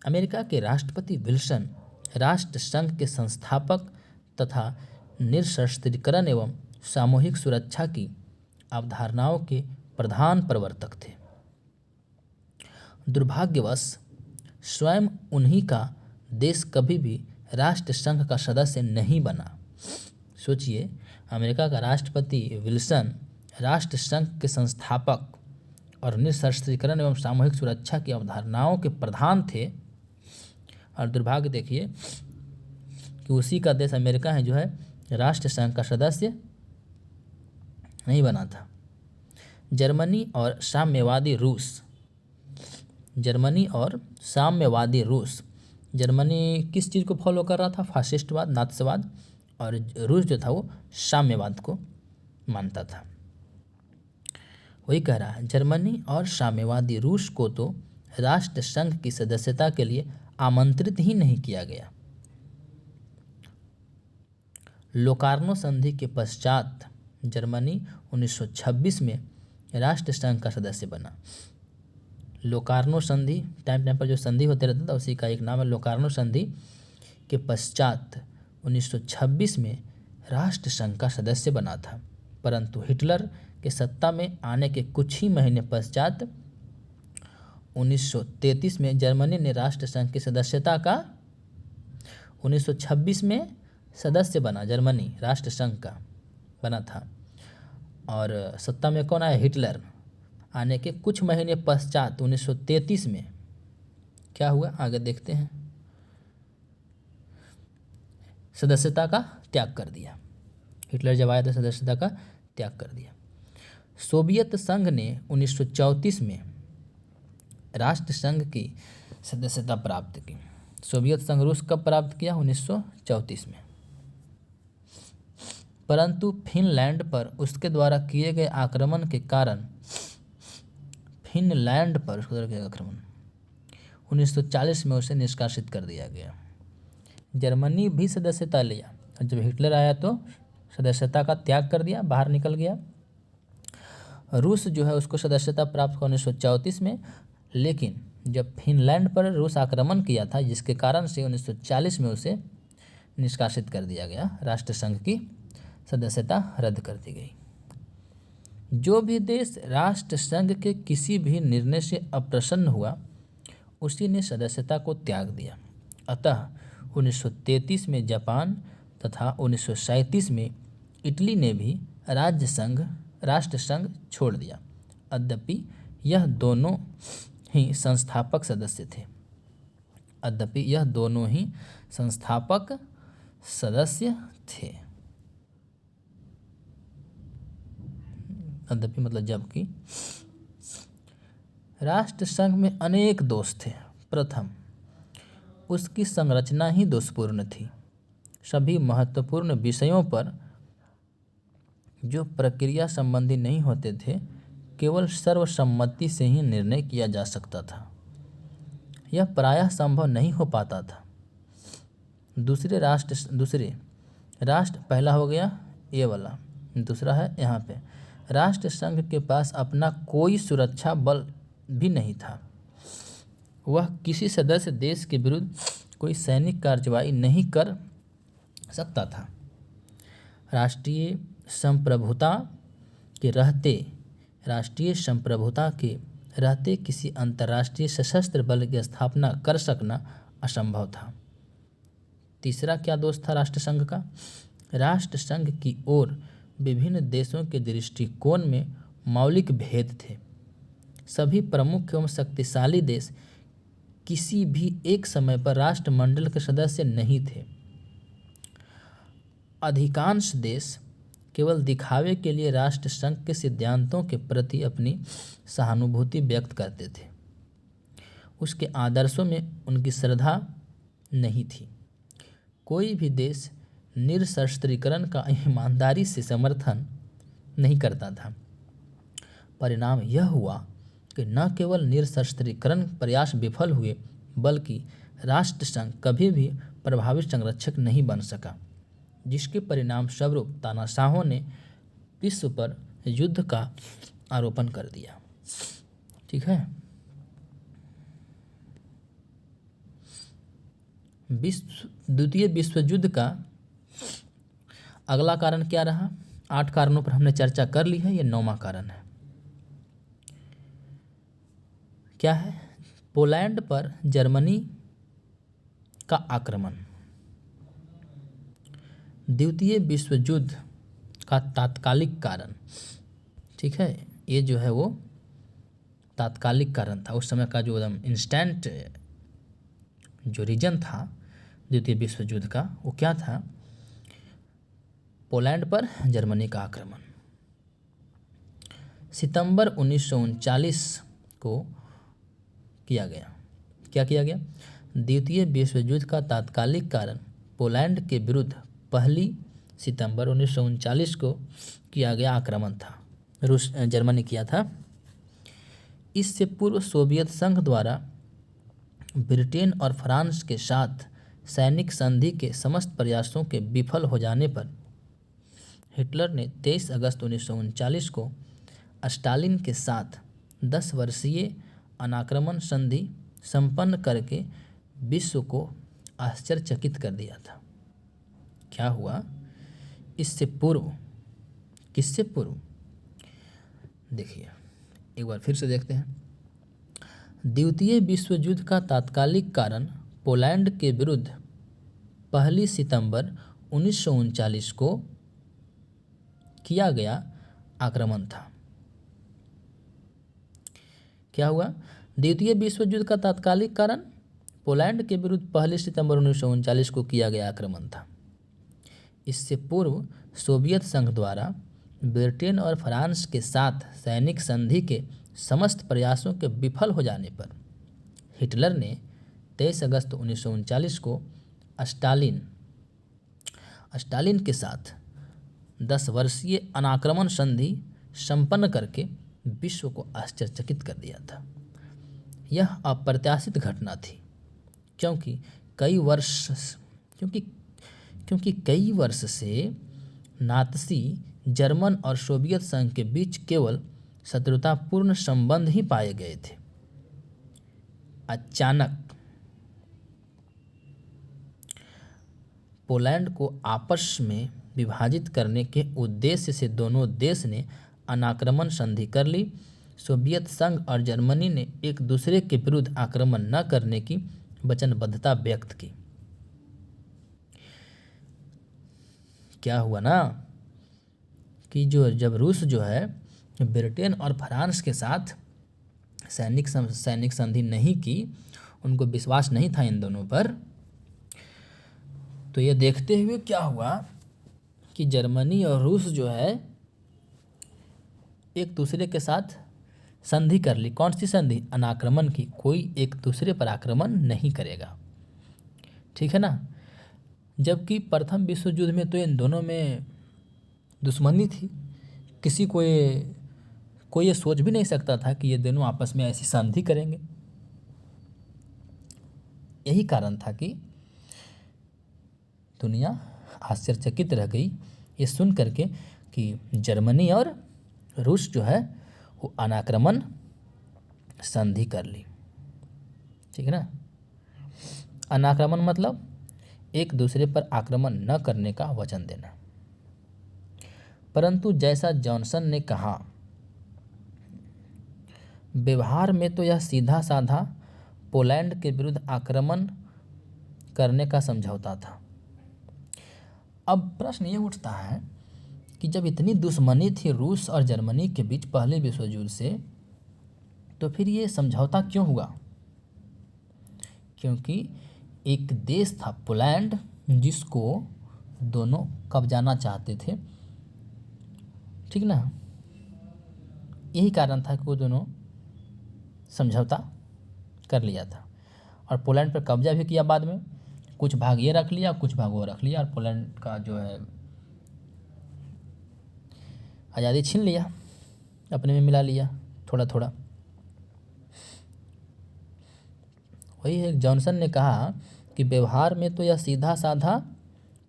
अमेरिका के राष्ट्रपति विल्सन राष्ट्रसंघ के संस्थापक तथा निरस्त्रीकरण एवं सामूहिक सुरक्षा की अवधारणाओं के प्रधान प्रवर्तक थे। दुर्भाग्यवश स्वयं उन्हीं का देश कभी भी राष्ट्रसंघ का सदस्य नहीं बना। सोचिए, अमेरिका का राष्ट्रपति विल्सन राष्ट्रसंघ के संस्थापक और निरस्त्रीकरण एवं सामूहिक सुरक्षा की अवधारणाओं के प्रधान थे, और दुर्भाग्य देखिए कि उसी का देश अमेरिका है जो है राष्ट्रसंघ का सदस्य नहीं बना था। जर्मनी और साम्यवादी रूस। जर्मनी और साम्यवादी रूस। जर्मनी किस चीज़ को फॉलो कर रहा था? फासिस्टवाद, नात्सवाद, और रूस जो था वो साम्यवाद को मानता था। वही कह रहा है, जर्मनी और साम्यवादी रूस को तो राष्ट्रसंघ की सदस्यता के लिए आमंत्रित ही नहीं किया गया। लोकार्नो संधि के पश्चात जर्मनी 1926 में राष्ट्रसंघ का सदस्य बना। लोकार्नो संधि, टाइम पर जो संधि होते रहता था उसी का एक नाम है लोकार्नो संधि के पश्चात 1926 में राष्ट्रसंघ का सदस्य बना था। परंतु हिटलर के सत्ता में आने के कुछ ही महीने पश्चात 1933 में जर्मनी ने राष्ट्रसंघ की सदस्यता का 1926 में सदस्य बना, जर्मनी राष्ट्रसंघ का बना था। और सत्ता में कौन आया? हिटलर। आने के कुछ महीने पश्चात 1933 में क्या हुआ आगे देखते हैं। सदस्यता का त्याग कर दिया। हिटलर जब आया तो सदस्यता का त्याग कर दिया। सोवियत संघ ने 1934 में राष्ट्रसंघ की सदस्यता प्राप्त की। सोवियत संघ रूस कब प्राप्त किया? 1934 में। परंतु फिनलैंड पर उसके द्वारा किए गए आक्रमण के कारण फिनलैंड पर उसके द्वारा किया आक्रमण 1940 में उसे निष्कासित कर दिया गया। जर्मनी भी सदस्यता लिया, और जब हिटलर आया तो सदस्यता का त्याग कर दिया, बाहर निकल गया। रूस जो है उसको सदस्यता प्राप्त हुआ 1934 में, लेकिन जब फिनलैंड पर रूस आक्रमण किया था जिसके कारण से 1940 में उसे निष्कासित कर दिया गया, राष्ट्रसंघ की सदस्यता रद्द कर दी गई। जो भी देश राष्ट्र संघ के किसी भी निर्णय से अप्रसन्न हुआ उसी ने सदस्यता को त्याग दिया। अतः 1933 में जापान तथा 1937 में इटली ने भी राष्ट्र संघ छोड़ दिया। यद्यपि यह दोनों ही संस्थापक सदस्य थे। यद्यपि मतलब जबकि राष्ट्र संघ में अनेक दोष थे। प्रथम, उसकी संरचना ही दोषपूर्ण थी। सभी महत्वपूर्ण विषयों पर जो प्रक्रिया संबंधी नहीं होते थे केवल सर्वसम्मति से ही निर्णय किया जा सकता था। यह प्रायः संभव नहीं हो पाता था। दूसरे राष्ट्र पहला हो गया ये वाला, दूसरा है यहाँ पे राष्ट्र संघ के पास अपना कोई सुरक्षा बल भी नहीं था। वह किसी सदस्य देश के विरुद्ध कोई सैनिक कार्रवाई नहीं कर सकता था। राष्ट्रीय संप्रभुता के रहते किसी अंतर्राष्ट्रीय सशस्त्र बल की स्थापना कर सकना असंभव था। तीसरा क्या दोष था राष्ट्र संघ का? राष्ट्र संघ की ओर विभिन्न देशों के दृष्टिकोण में मौलिक भेद थे। सभी प्रमुख एवं शक्तिशाली देश किसी भी एक समय पर राष्ट्रमंडल के सदस्य नहीं थे। अधिकांश देश केवल दिखावे के लिए राष्ट्र संघ के सिद्धांतों के प्रति अपनी सहानुभूति व्यक्त करते थे। उसके आदर्शों में उनकी श्रद्धा नहीं थी। कोई भी देश निरशस्त्रीकरण का ईमानदारी से समर्थन नहीं करता था। परिणाम यह हुआ कि न केवल निरशस्त्रीकरण प्रयास विफल हुए बल्कि राष्ट्र संघ कभी भी प्रभावी संरक्षक नहीं बन सका, जिसके परिणाम स्वरूप तानाशाहों ने विश्व पर युद्ध का आरोपण कर दिया। ठीक है। द्वितीय विश्व युद्ध का अगला कारण क्या रहा? 8 कारणों पर हमने चर्चा कर ली है, ये 9वां कारण है। क्या है? पोलैंड पर जर्मनी का आक्रमण। द्वितीय विश्व युद्ध का तात्कालिक कारण, ठीक है, ये जो है वो तात्कालिक कारण था। उस समय का जो एकदम इंस्टेंट जो रीजन था द्वितीय विश्व युद्ध का वो क्या था? पोलैंड पर जर्मनी का आक्रमण। सितंबर 1939 को किया गया। क्या किया गया? द्वितीय विश्व युद्ध का तात्कालिक कारण पोलैंड के विरुद्ध 1 सितंबर 1939 को किया गया आक्रमण था। जर्मनी किया था। इससे पूर्व सोवियत संघ द्वारा ब्रिटेन और फ्रांस के साथ सैनिक संधि के समस्त प्रयासों के विफल हो जाने पर हिटलर ने 23 अगस्त 1939 को स्टालिन के साथ 10 वर्षीय अनाक्रमण संधि संपन्न करके विश्व को आश्चर्यचकित कर दिया था। क्या हुआ? किससे पूर्व? देखिए एक बार फिर से देखते हैं। द्वितीय विश्व युद्ध का तात्कालिक कारण पोलैंड के विरुद्ध 1 सितंबर 1939 को किया गया आक्रमण था। क्या हुआ? द्वितीय विश्व युद्ध का तात्कालिक कारण पोलैंड के विरुद्ध 1 सितंबर 1939 को किया गया आक्रमण था। इससे पूर्व सोवियत संघ द्वारा ब्रिटेन और फ्रांस के साथ सैनिक संधि के समस्त प्रयासों के विफल हो जाने पर हिटलर ने 23 अगस्त 1939 को स्टालिन के साथ 10 वर्षीय अनाक्रमण संधि संपन्न करके विश्व को आश्चर्यचकित कर दिया था। यह अप्रत्याशित घटना थी क्योंकि कई वर्ष से नात्सी जर्मन और सोवियत संघ के बीच केवल शत्रुतापूर्ण संबंध ही पाए गए थे। अचानक पोलैंड को आपस में विभाजित करने के उद्देश्य से दोनों देश ने अनाक्रमण संधि कर ली। सोवियत संघ और जर्मनी ने एक दूसरे के विरुद्ध आक्रमण न करने की वचनबद्धता व्यक्त की। क्या हुआ ना कि जब रूस जो है ब्रिटेन और फ्रांस के साथ सैनिक संधि नहीं की, उनको विश्वास नहीं था इन दोनों पर, तो ये देखते हुए क्या हुआ कि जर्मनी और रूस जो है एक दूसरे के साथ संधि कर ली। कौन सी संधि? अनाक्रमण की। कोई एक दूसरे पर आक्रमण नहीं करेगा, ठीक है ना। जबकि प्रथम विश्व युद्ध में तो इन दोनों में दुश्मनी थी। किसी को कोई ये सोच भी नहीं सकता था कि ये दोनों आपस में ऐसी संधि करेंगे। यही कारण था कि दुनिया आश्चर्यचकित रह गई ये सुन करके कि जर्मनी और रूस जो है वो अनाक्रमण संधि कर ली, ठीक है ना। अनाक्रमण मतलब एक दूसरे पर आक्रमण न करने का वचन देना। परंतु जैसा जॉनसन ने कहा, व्यवहार में तो यह सीधा साधा पोलैंड के विरुद्ध आक्रमण करने का समझौता था। अब प्रश्न ये उठता है कि जब इतनी दुश्मनी थी रूस और जर्मनी के बीच पहले विश्व युद्ध से, तो फिर ये समझौता क्यों हुआ? क्योंकि एक देश था पोलैंड जिसको दोनों कब्जाना चाहते थे, ठीक ना। यही कारण था कि वो दोनों समझौता कर लिया था और पोलैंड पर कब्जा भी किया। बाद में कुछ भाग ये रख लिया, कुछ भाग वो रख लिया और पोलैंड का जो है आज़ादी छीन लिया, अपने में मिला लिया थोड़ा थोड़ा। वही है, जॉनसन ने कहा कि व्यवहार में तो यह सीधा साधा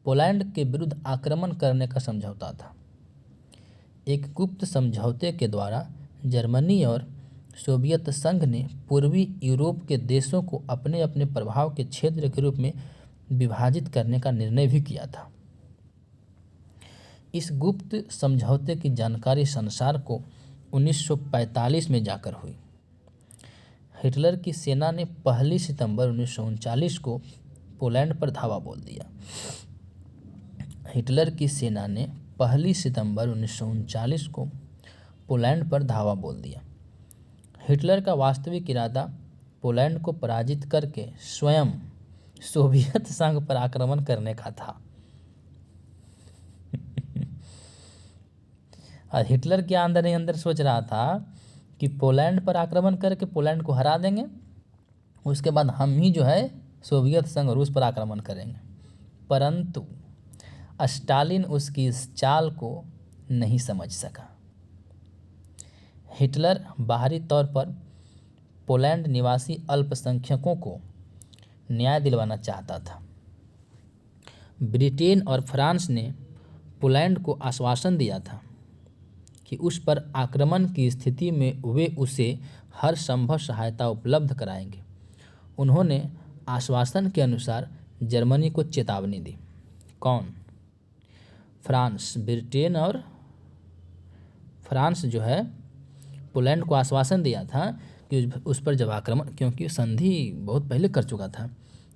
पोलैंड के विरुद्ध आक्रमण करने का समझौता था। एक गुप्त समझौते के द्वारा जर्मनी और सोवियत संघ ने पूर्वी यूरोप के देशों को अपने अपने प्रभाव के क्षेत्र के रूप में विभाजित करने का निर्णय भी किया था। इस गुप्त समझौते की जानकारी संसार को 1945 में जाकर हुई। हिटलर की सेना ने 1 सितंबर 1939 को पोलैंड पर धावा बोल दिया। हिटलर की सेना ने 1 सितंबर 1939 को पोलैंड पर धावा बोल दिया। हिटलर का वास्तविक इरादा पोलैंड को पराजित करके स्वयं सोवियत संघ पर आक्रमण करने का था। और हिटलर के अंदर ही अंदर सोच रहा था कि पोलैंड पर आक्रमण करके पोलैंड को हरा देंगे, उसके बाद हम ही जो है सोवियत संघ रूस पर आक्रमण करेंगे। परंतु स्टालिन उसकी इस चाल को नहीं समझ सका। हिटलर बाहरी तौर पर पोलैंड निवासी अल्पसंख्यकों को न्याय दिलवाना चाहता था। ब्रिटेन और फ्रांस ने पोलैंड को आश्वासन दिया था कि उस पर आक्रमण की स्थिति में वे उसे हर संभव सहायता उपलब्ध कराएंगे। उन्होंने आश्वासन के अनुसार जर्मनी को चेतावनी दी। कौन? फ्रांस। ब्रिटेन और फ्रांस जो है पोलैंड को आश्वासन दिया था कि उस पर जब आक्रमण, क्योंकि संधि बहुत पहले कर चुका था,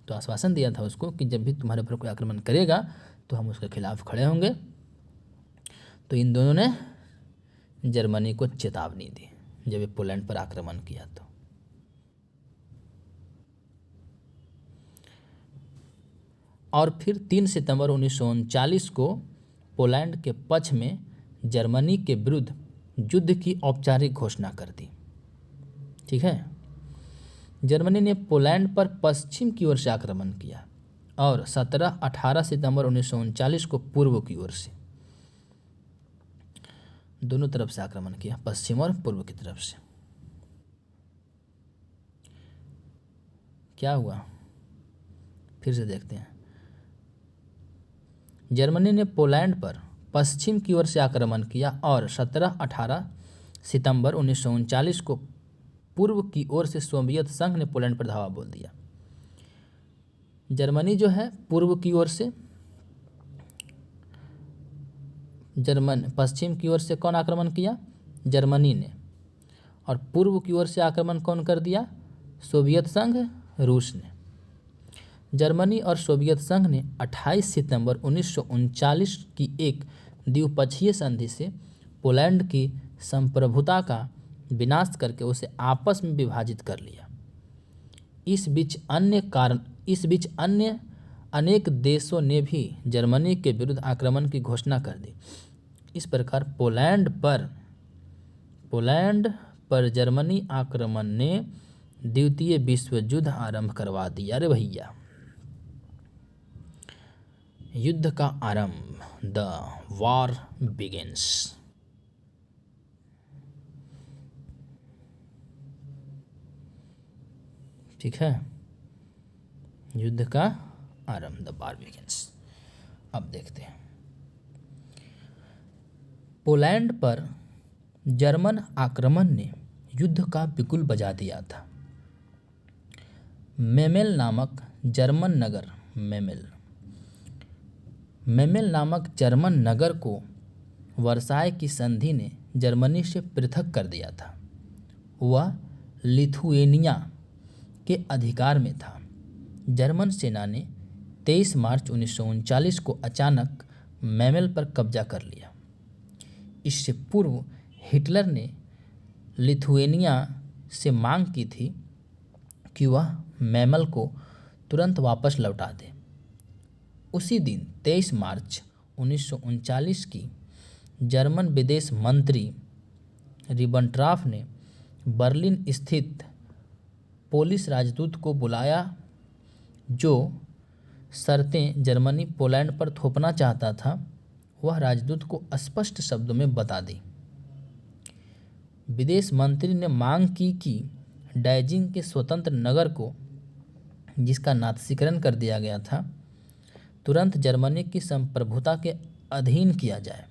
तो आश्वासन दिया था उसको कि जब भी तुम्हारे ऊपर कोई आक्रमण करेगा तो हम उसके खिलाफ खड़े होंगे। तो इन दोनों ने जर्मनी को चेतावनी दी जब ये पोलैंड पर आक्रमण किया तो। और फिर 3 सितंबर 1939 को पोलैंड के पक्ष में जर्मनी के विरुद्ध युद्ध की औपचारिक घोषणा कर दी, ठीक है। जर्मनी ने पोलैंड पर पश्चिम की ओर से आक्रमण किया और 17-18 सितंबर 1939 को पूर्व की ओर से, दोनों तरफ से आक्रमण किया, पश्चिम और पूर्व की तरफ से। क्या हुआ फिर से देखते हैं। जर्मनी ने पोलैंड पर पश्चिम की ओर से आक्रमण किया और 17-18 सितंबर 1939 को पूर्व की ओर से सोवियत संघ ने पोलैंड पर धावा बोल दिया। जर्मनी जो है पूर्व की ओर से, पश्चिम की ओर से कौन आक्रमण किया? जर्मनी ने, और पूर्व की ओर से आक्रमण कौन कर दिया? सोवियत संघ, रूस ने। जर्मनी और सोवियत संघ ने 28 सितंबर 1939 की एक द्विपक्षीय संधि से पोलैंड की संप्रभुता का विनाश करके उसे आपस में विभाजित कर लिया। इस बीच अन्य अनेक देशों ने भी जर्मनी के विरुद्ध आक्रमण की घोषणा कर दी। इस प्रकार पोलैंड पर जर्मनी आक्रमण ने द्वितीय विश्व युद्ध आरंभ करवा दिया। अरे भैया, युद्ध का आरंभ, द वॉर बिगिंस। ठीक है, युद्ध का आरंभ, द वॉर बिगिंस। अब देखते हैं, पोलैंड पर जर्मन आक्रमण ने युद्ध का बिगुल बजा दिया था। मेमेल नामक जर्मन नगर को वर्साय की संधि ने जर्मनी से पृथक कर दिया था। वह लिथुएनिया के अधिकार में था। जर्मन सेना ने 23 मार्च 1939 को अचानक मेमेल पर कब्जा कर लिया। इससे पूर्व हिटलर ने लिथुएनिया से मांग की थी कि वह मेमेल को तुरंत वापस लौटा दे। उसी दिन 23 मार्च 1939 की जर्मन विदेश मंत्री रिबेनट्रॉप ने बर्लिन स्थित पोलिश राजदूत को बुलाया, जो शर्तें जर्मनी पोलैंड पर थोपना चाहता था वह राजदूत को स्पष्ट शब्दों में बता दी। विदेश मंत्री ने मांग की कि डैजिंग के स्वतंत्र नगर को, जिसका नात्सीकरण कर दिया गया था, तुरंत जर्मनी की संप्रभुता के अधीन किया जाए।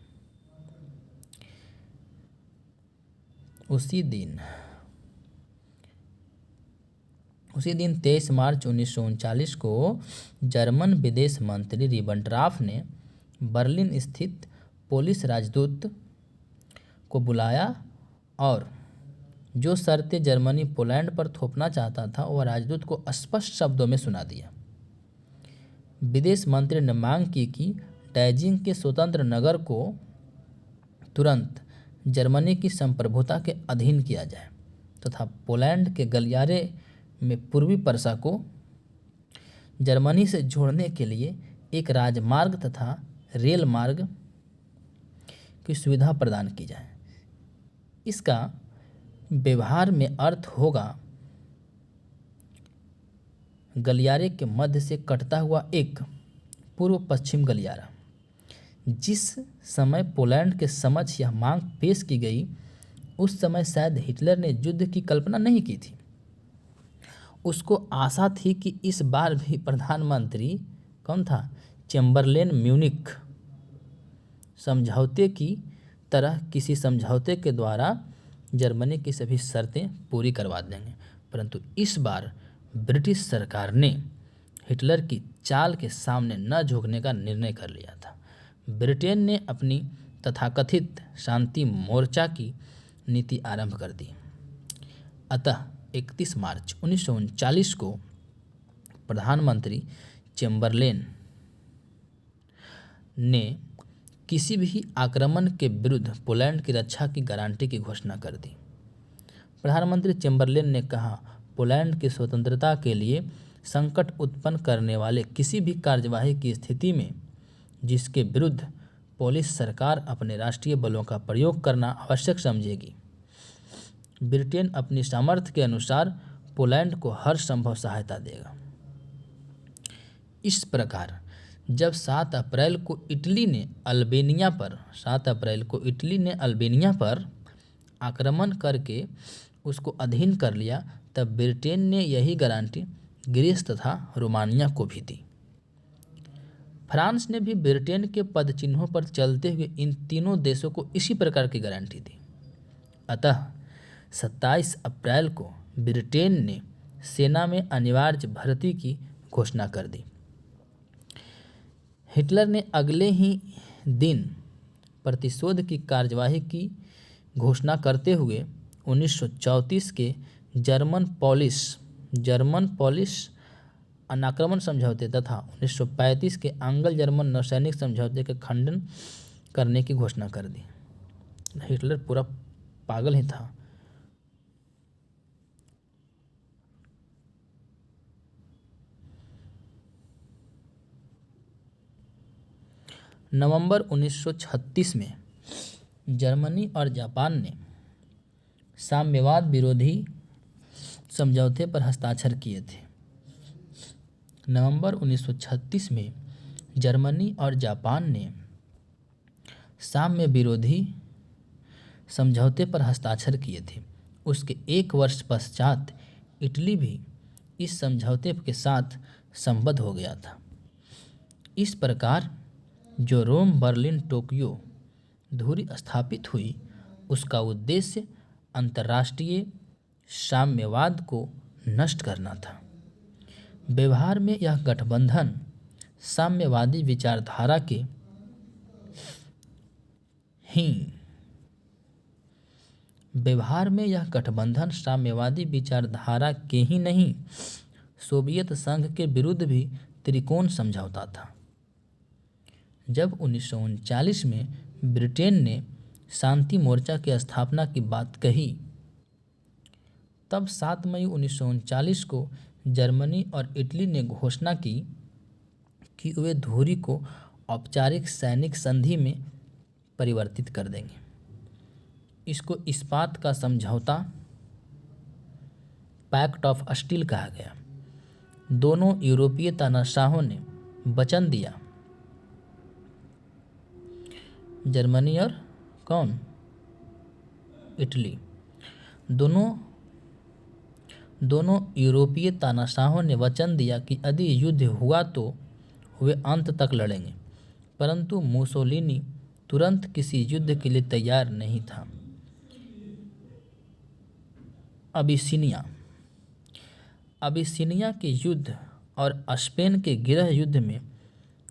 उसी दिन 23 मार्च 1939 को जर्मन विदेश मंत्री रिबेनट्रॉप ने बर्लिन स्थित पोलिश राजदूत को बुलाया और जो शर्तें जर्मनी पोलैंड पर थोपना चाहता था वह राजदूत को स्पष्ट शब्दों में सुना दिया। विदेश मंत्री ने मांग की कि डैजिंग के स्वतंत्र नगर को तुरंत जर्मनी की संप्रभुता के अधीन किया जाए तथा पोलैंड के गलियारे में पूर्वी पर्सा को जर्मनी से जोड़ने के लिए एक राजमार्ग तथा रेल मार्ग की सुविधा प्रदान की जाए। इसका व्यवहार में अर्थ होगा गलियारे के मध्य से कटता हुआ एक पूर्व पश्चिम गलियारा। जिस समय पोलैंड के समक्ष यह मांग पेश की गई उस समय शायद हिटलर ने युद्ध की कल्पना नहीं की थी। उसको आशा थी कि इस बार भी प्रधानमंत्री कौन था, चेम्बरलेन, म्यूनिख समझौते की तरह किसी समझौते के द्वारा जर्मनी की सभी शर्तें पूरी करवा देंगे, परंतु इस बार ब्रिटिश सरकार ने हिटलर की चाल के सामने न झुकने का निर्णय कर लिया था। ब्रिटेन ने अपनी तथाकथित शांति मोर्चा की नीति आरंभ कर दी। अतः 31 मार्च 1939 को प्रधानमंत्री चेम्बरलेन ने किसी भी आक्रमण के विरुद्ध पोलैंड की रक्षा की गारंटी की घोषणा कर दी। प्रधानमंत्री चेम्बरलेन ने कहा, पोलैंड की स्वतंत्रता के लिए संकट उत्पन्न करने वाले किसी भी कार्यवाही की स्थिति में जिसके विरुद्ध पोलिश सरकार अपने राष्ट्रीय बलों का प्रयोग करना आवश्यक समझेगी, ब्रिटेन अपनी सामर्थ्य के अनुसार पोलैंड को हर संभव सहायता देगा। इस प्रकार जब 7 अप्रैल को इटली ने अल्बेनिया पर आक्रमण करके उसको अधीन कर लिया, तब ब्रिटेन ने यही गारंटी ग्रीस तथा रोमानिया को भी दी। फ्रांस ने भी ब्रिटेन के पदचिन्हों पर चलते हुए इन तीनों देशों को इसी प्रकार की गारंटी दी। अतः 27 अप्रैल को ब्रिटेन ने सेना में अनिवार्य भर्ती की घोषणा कर दी। हिटलर ने अगले ही दिन प्रतिशोध की कार्यवाही की घोषणा करते हुए 1934 के जर्मन पॉलिश अनाक्रमण समझौते तथा 1935 के एंग्लो जर्मन नौसैनिक समझौते का खंडन करने की घोषणा कर दी। हिटलर पूरा पागल ही था। नवंबर 1936 में जर्मनी और जापान ने साम्यवाद विरोधी समझौते पर हस्ताक्षर किए थे। नवंबर 1936 में जर्मनी और जापान ने साम्य विरोधी समझौते पर हस्ताक्षर किए थे। उसके एक वर्ष पश्चात इटली भी इस समझौते के साथ संबद्ध हो गया था। इस प्रकार जो रोम, बर्लिन, टोक्यो धुरी स्थापित हुई, उसका उद्देश्य अंतर्राष्ट्रीय साम्यवाद को नष्ट करना था। व्यवहार में यह गठबंधन साम्यवादी विचारधारा के ही नहीं, सोवियत संघ के विरुद्ध भी त्रिकोण समझौता था। जब 1939 में ब्रिटेन ने शांति मोर्चा की स्थापना की बात कही, तब 7 मई 1939 को जर्मनी और इटली ने घोषणा की कि वे धुरी को औपचारिक सैनिक संधि में परिवर्तित कर देंगे। इसको इस्पात का समझौता, पैक्ट ऑफ स्टील कहा गया। दोनों यूरोपीय तानाशाहों ने वचन दिया, जर्मनी और कौन? इटली। दोनों यूरोपीय तानाशाहों ने वचन दिया कि यदि युद्ध हुआ तो वे अंत तक लड़ेंगे, परंतु मुसोलिनी तुरंत किसी युद्ध के लिए तैयार नहीं था। अबिसिनिया के युद्ध और स्पेन के गृह युद्ध में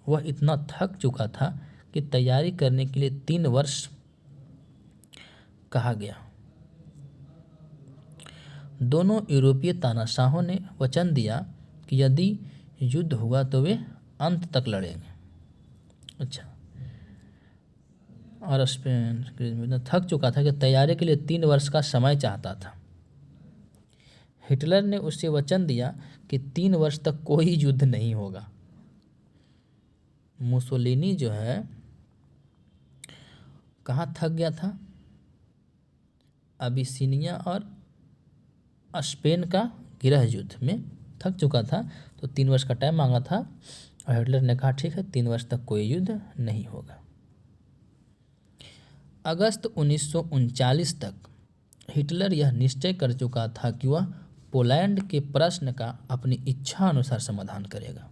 वह इतना थक चुका था कि तैयारी करने के लिए 3 वर्ष कहा गया। दोनों यूरोपीय तानाशाहों ने वचन दिया कि यदि युद्ध हुआ तो वे अंत तक लड़ेंगे। अच्छा, और स्पेन इतना थक चुका था कि तैयारी के लिए 3 वर्ष का समय चाहता था। हिटलर ने उससे वचन दिया कि 3 वर्ष तक कोई युद्ध नहीं होगा। मुसोलिनी जो है कहाँ थक गया था? अबिसिनिया और स्पेन का गृह युद्ध में थक चुका था, तो 3 वर्ष का टाइम मांगा था और हिटलर ने कहा ठीक है, 3 वर्ष तक कोई युद्ध नहीं होगा। अगस्त 1939 तक हिटलर यह निश्चय कर चुका था कि वह पोलैंड के प्रश्न का अपनी इच्छा अनुसार समाधान करेगा।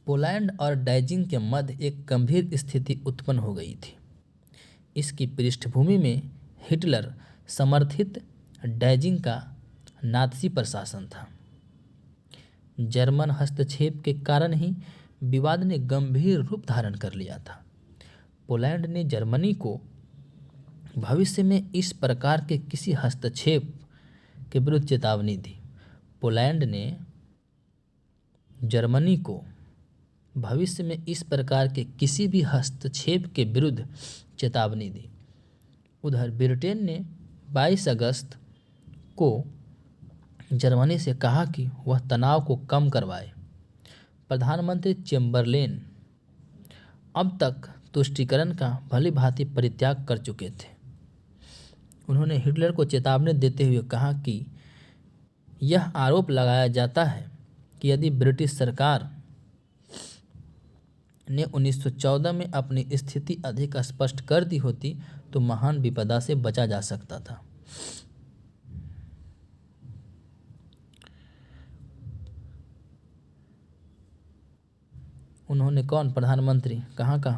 पोलैंड और डाइजिंग के मध्य एक गंभीर स्थिति उत्पन्न हो गई थी। इसकी पृष्ठभूमि में हिटलर समर्थित डाइजिंग का नात्सी प्रशासन था। जर्मन हस्तक्षेप के कारण ही विवाद ने गंभीर रूप धारण कर लिया था। पोलैंड ने जर्मनी को भविष्य में इस प्रकार के किसी हस्तक्षेप के विरुद्ध चेतावनी दी। पोलैंड ने जर्मनी को भविष्य में इस प्रकार के किसी भी हस्तक्षेप के विरुद्ध चेतावनी दी। उधर ब्रिटेन ने 22 अगस्त को जर्मनी से कहा कि वह तनाव को कम करवाए। प्रधानमंत्री चेम्बरलेन अब तक तुष्टीकरण का भली भांति परित्याग कर चुके थे। उन्होंने हिटलर को चेतावनी देते हुए कहा कि यह आरोप लगाया जाता है कि यदि ब्रिटिश सरकार ने 1914 में अपनी स्थिति अधिक स्पष्ट कर दी होती तो महान विपदा से बचा जा सकता था। उन्होंने कौन? प्रधानमंत्री कहाँ का?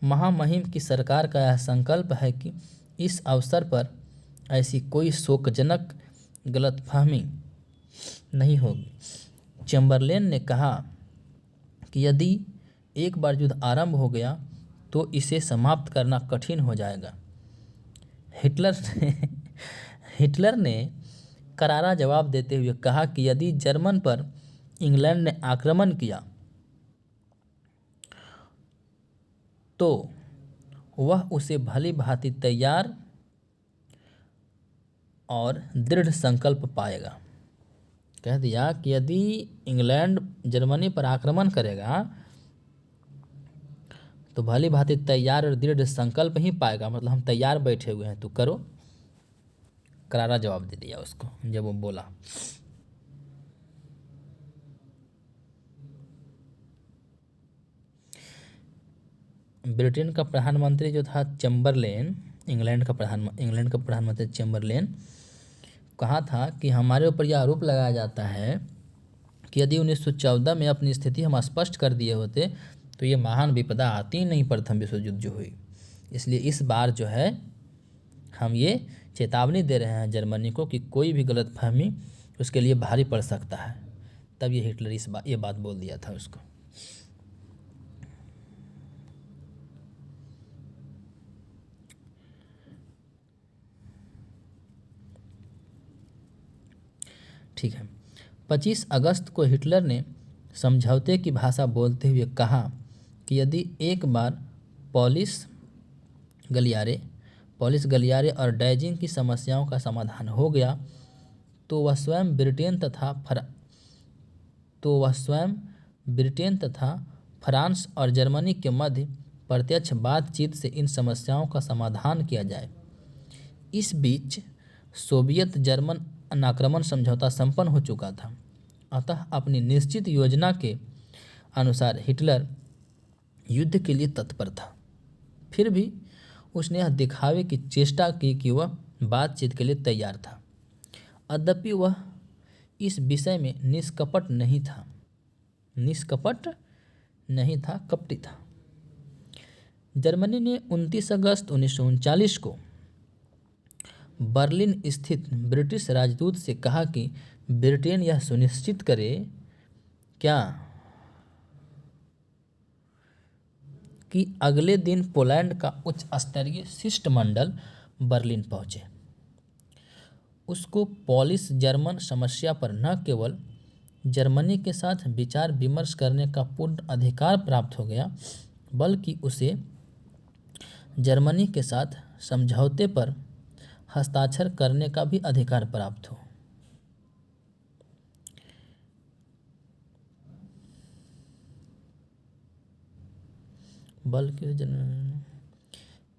महामहिम की सरकार का यह संकल्प है कि इस अवसर पर ऐसी कोई शोकजनक गलतफहमी नहीं होगी। चेम्बरलेन ने कहा कि यदि एक बार युद्ध आरंभ हो गया तो इसे समाप्त करना कठिन हो जाएगा। हिटलर ने हिटलर ने करारा जवाब देते हुए कहा कि यदि जर्मन पर इंग्लैंड ने आक्रमण किया तो वह उसे भली भांति तैयार और दृढ़ संकल्प पाएगा। कह दिया कि यदि इंग्लैंड जर्मनी पर आक्रमण करेगा तो भली भांति तैयार और दृढ़ संकल्प ही पाएगा, मतलब हम तैयार बैठे हुए हैं, तू करो। करारा जवाब दे दिया उसको जब वो बोला। ब्रिटेन का प्रधानमंत्री जो था चैम्बरलेन, इंग्लैंड का प्रधानमंत्री चैम्बरलेन, कहा था कि हमारे ऊपर यह आरोप लगाया जाता है कि यदि 1914 में अपनी स्थिति हम स्पष्ट कर दिए होते तो ये महान विपदा आती ही नहीं, प्रथम विश्व युद्ध जो हुई। इसलिए इस बार जो है हम ये चेतावनी दे रहे हैं जर्मनी को कि कोई भी गलतफहमी उसके लिए भारी पड़ सकता है। तब ये हिटलर ये बात बोल दिया था उसको। ठीक है। 25 अगस्त को हिटलर ने समझौते की भाषा बोलते हुए कहा कि यदि एक बार पॉलिश गलियारे और डैजिंग की समस्याओं का समाधान हो गया तो वह स्वयं ब्रिटेन तथा फ्रांस और जर्मनी के मध्य प्रत्यक्ष बातचीत से इन समस्याओं का समाधान किया जाए। इस बीच सोवियत जर्मन अनाक्रमण समझौता संपन्न हो चुका था। अतः अपनी निश्चित योजना के अनुसार हिटलर युद्ध के लिए तत्पर था। फिर भी उसने यह दिखावे की चेष्टा की कि वह बातचीत के लिए तैयार था। यद्यपि वह इस विषय में निष्कपट नहीं था, कपटी था। जर्मनी ने 29 अगस्त 1939 को बर्लिन स्थित ब्रिटिश राजदूत से कहा कि ब्रिटेन यह सुनिश्चित करे कि अगले दिन पोलैंड का उच्च स्तरीय शिष्टमंडल बर्लिन पहुंचे। उसको पॉलिश जर्मन समस्या पर न केवल जर्मनी के साथ विचार विमर्श करने का पूर्ण अधिकार प्राप्त हो गया, बल्कि उसे जर्मनी के साथ समझौते पर हस्ताक्षर करने का भी अधिकार प्राप्त हो।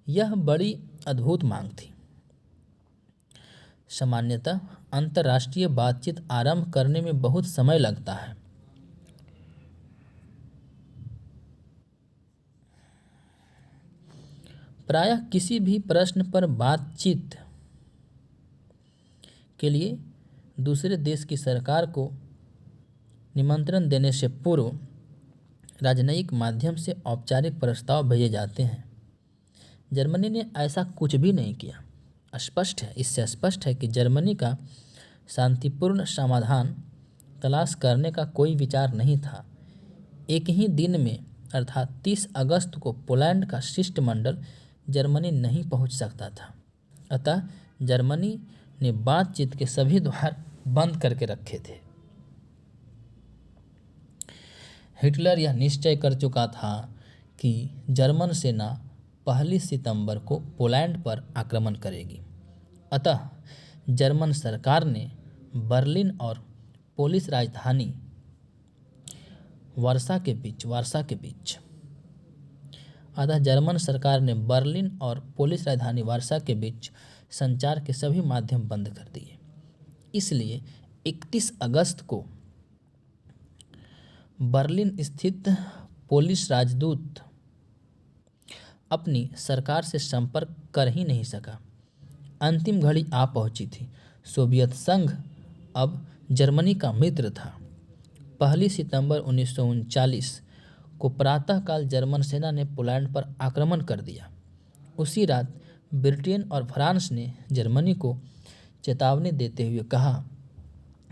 यह बड़ी अद्भुत मांग थी। सामान्यतः अंतर्राष्ट्रीय बातचीत आरंभ करने में बहुत समय लगता है। प्रायः किसी भी प्रश्न पर बातचीत के लिए दूसरे देश की सरकार को निमंत्रण देने से पूर्व राजनयिक माध्यम से औपचारिक प्रस्ताव भेजे जाते हैं। जर्मनी ने ऐसा कुछ भी नहीं किया। इससे स्पष्ट है कि जर्मनी का शांतिपूर्ण समाधान तलाश करने का कोई विचार नहीं था। एक ही दिन में अर्थात 30 अगस्त को पोलैंड का शिष्टमंडल जर्मनी नहीं पहुंच सकता था। अतः जर्मनी ने बातचीत के सभी द्वार बंद करके रखे थे। हिटलर यह निश्चय कर चुका था कि जर्मन सेना 1 सितंबर को पोलैंड पर आक्रमण करेगी। अतः जर्मन सरकार ने बर्लिन और पोलिश राजधानी वार्सा के बीच संचार के सभी माध्यम बंद कर दिए। इसलिए 31 अगस्त को बर्लिन स्थित पोलिश राजदूत अपनी सरकार से संपर्क कर ही नहीं सका। अंतिम घड़ी आ पहुंची थी। सोवियत संघ अब जर्मनी का मित्र था। 1 सितंबर 1939 को प्रातःकाल जर्मन सेना ने पोलैंड पर आक्रमण कर दिया। उसी रात ब्रिटेन और फ्रांस ने जर्मनी को चेतावनी देते हुए कहा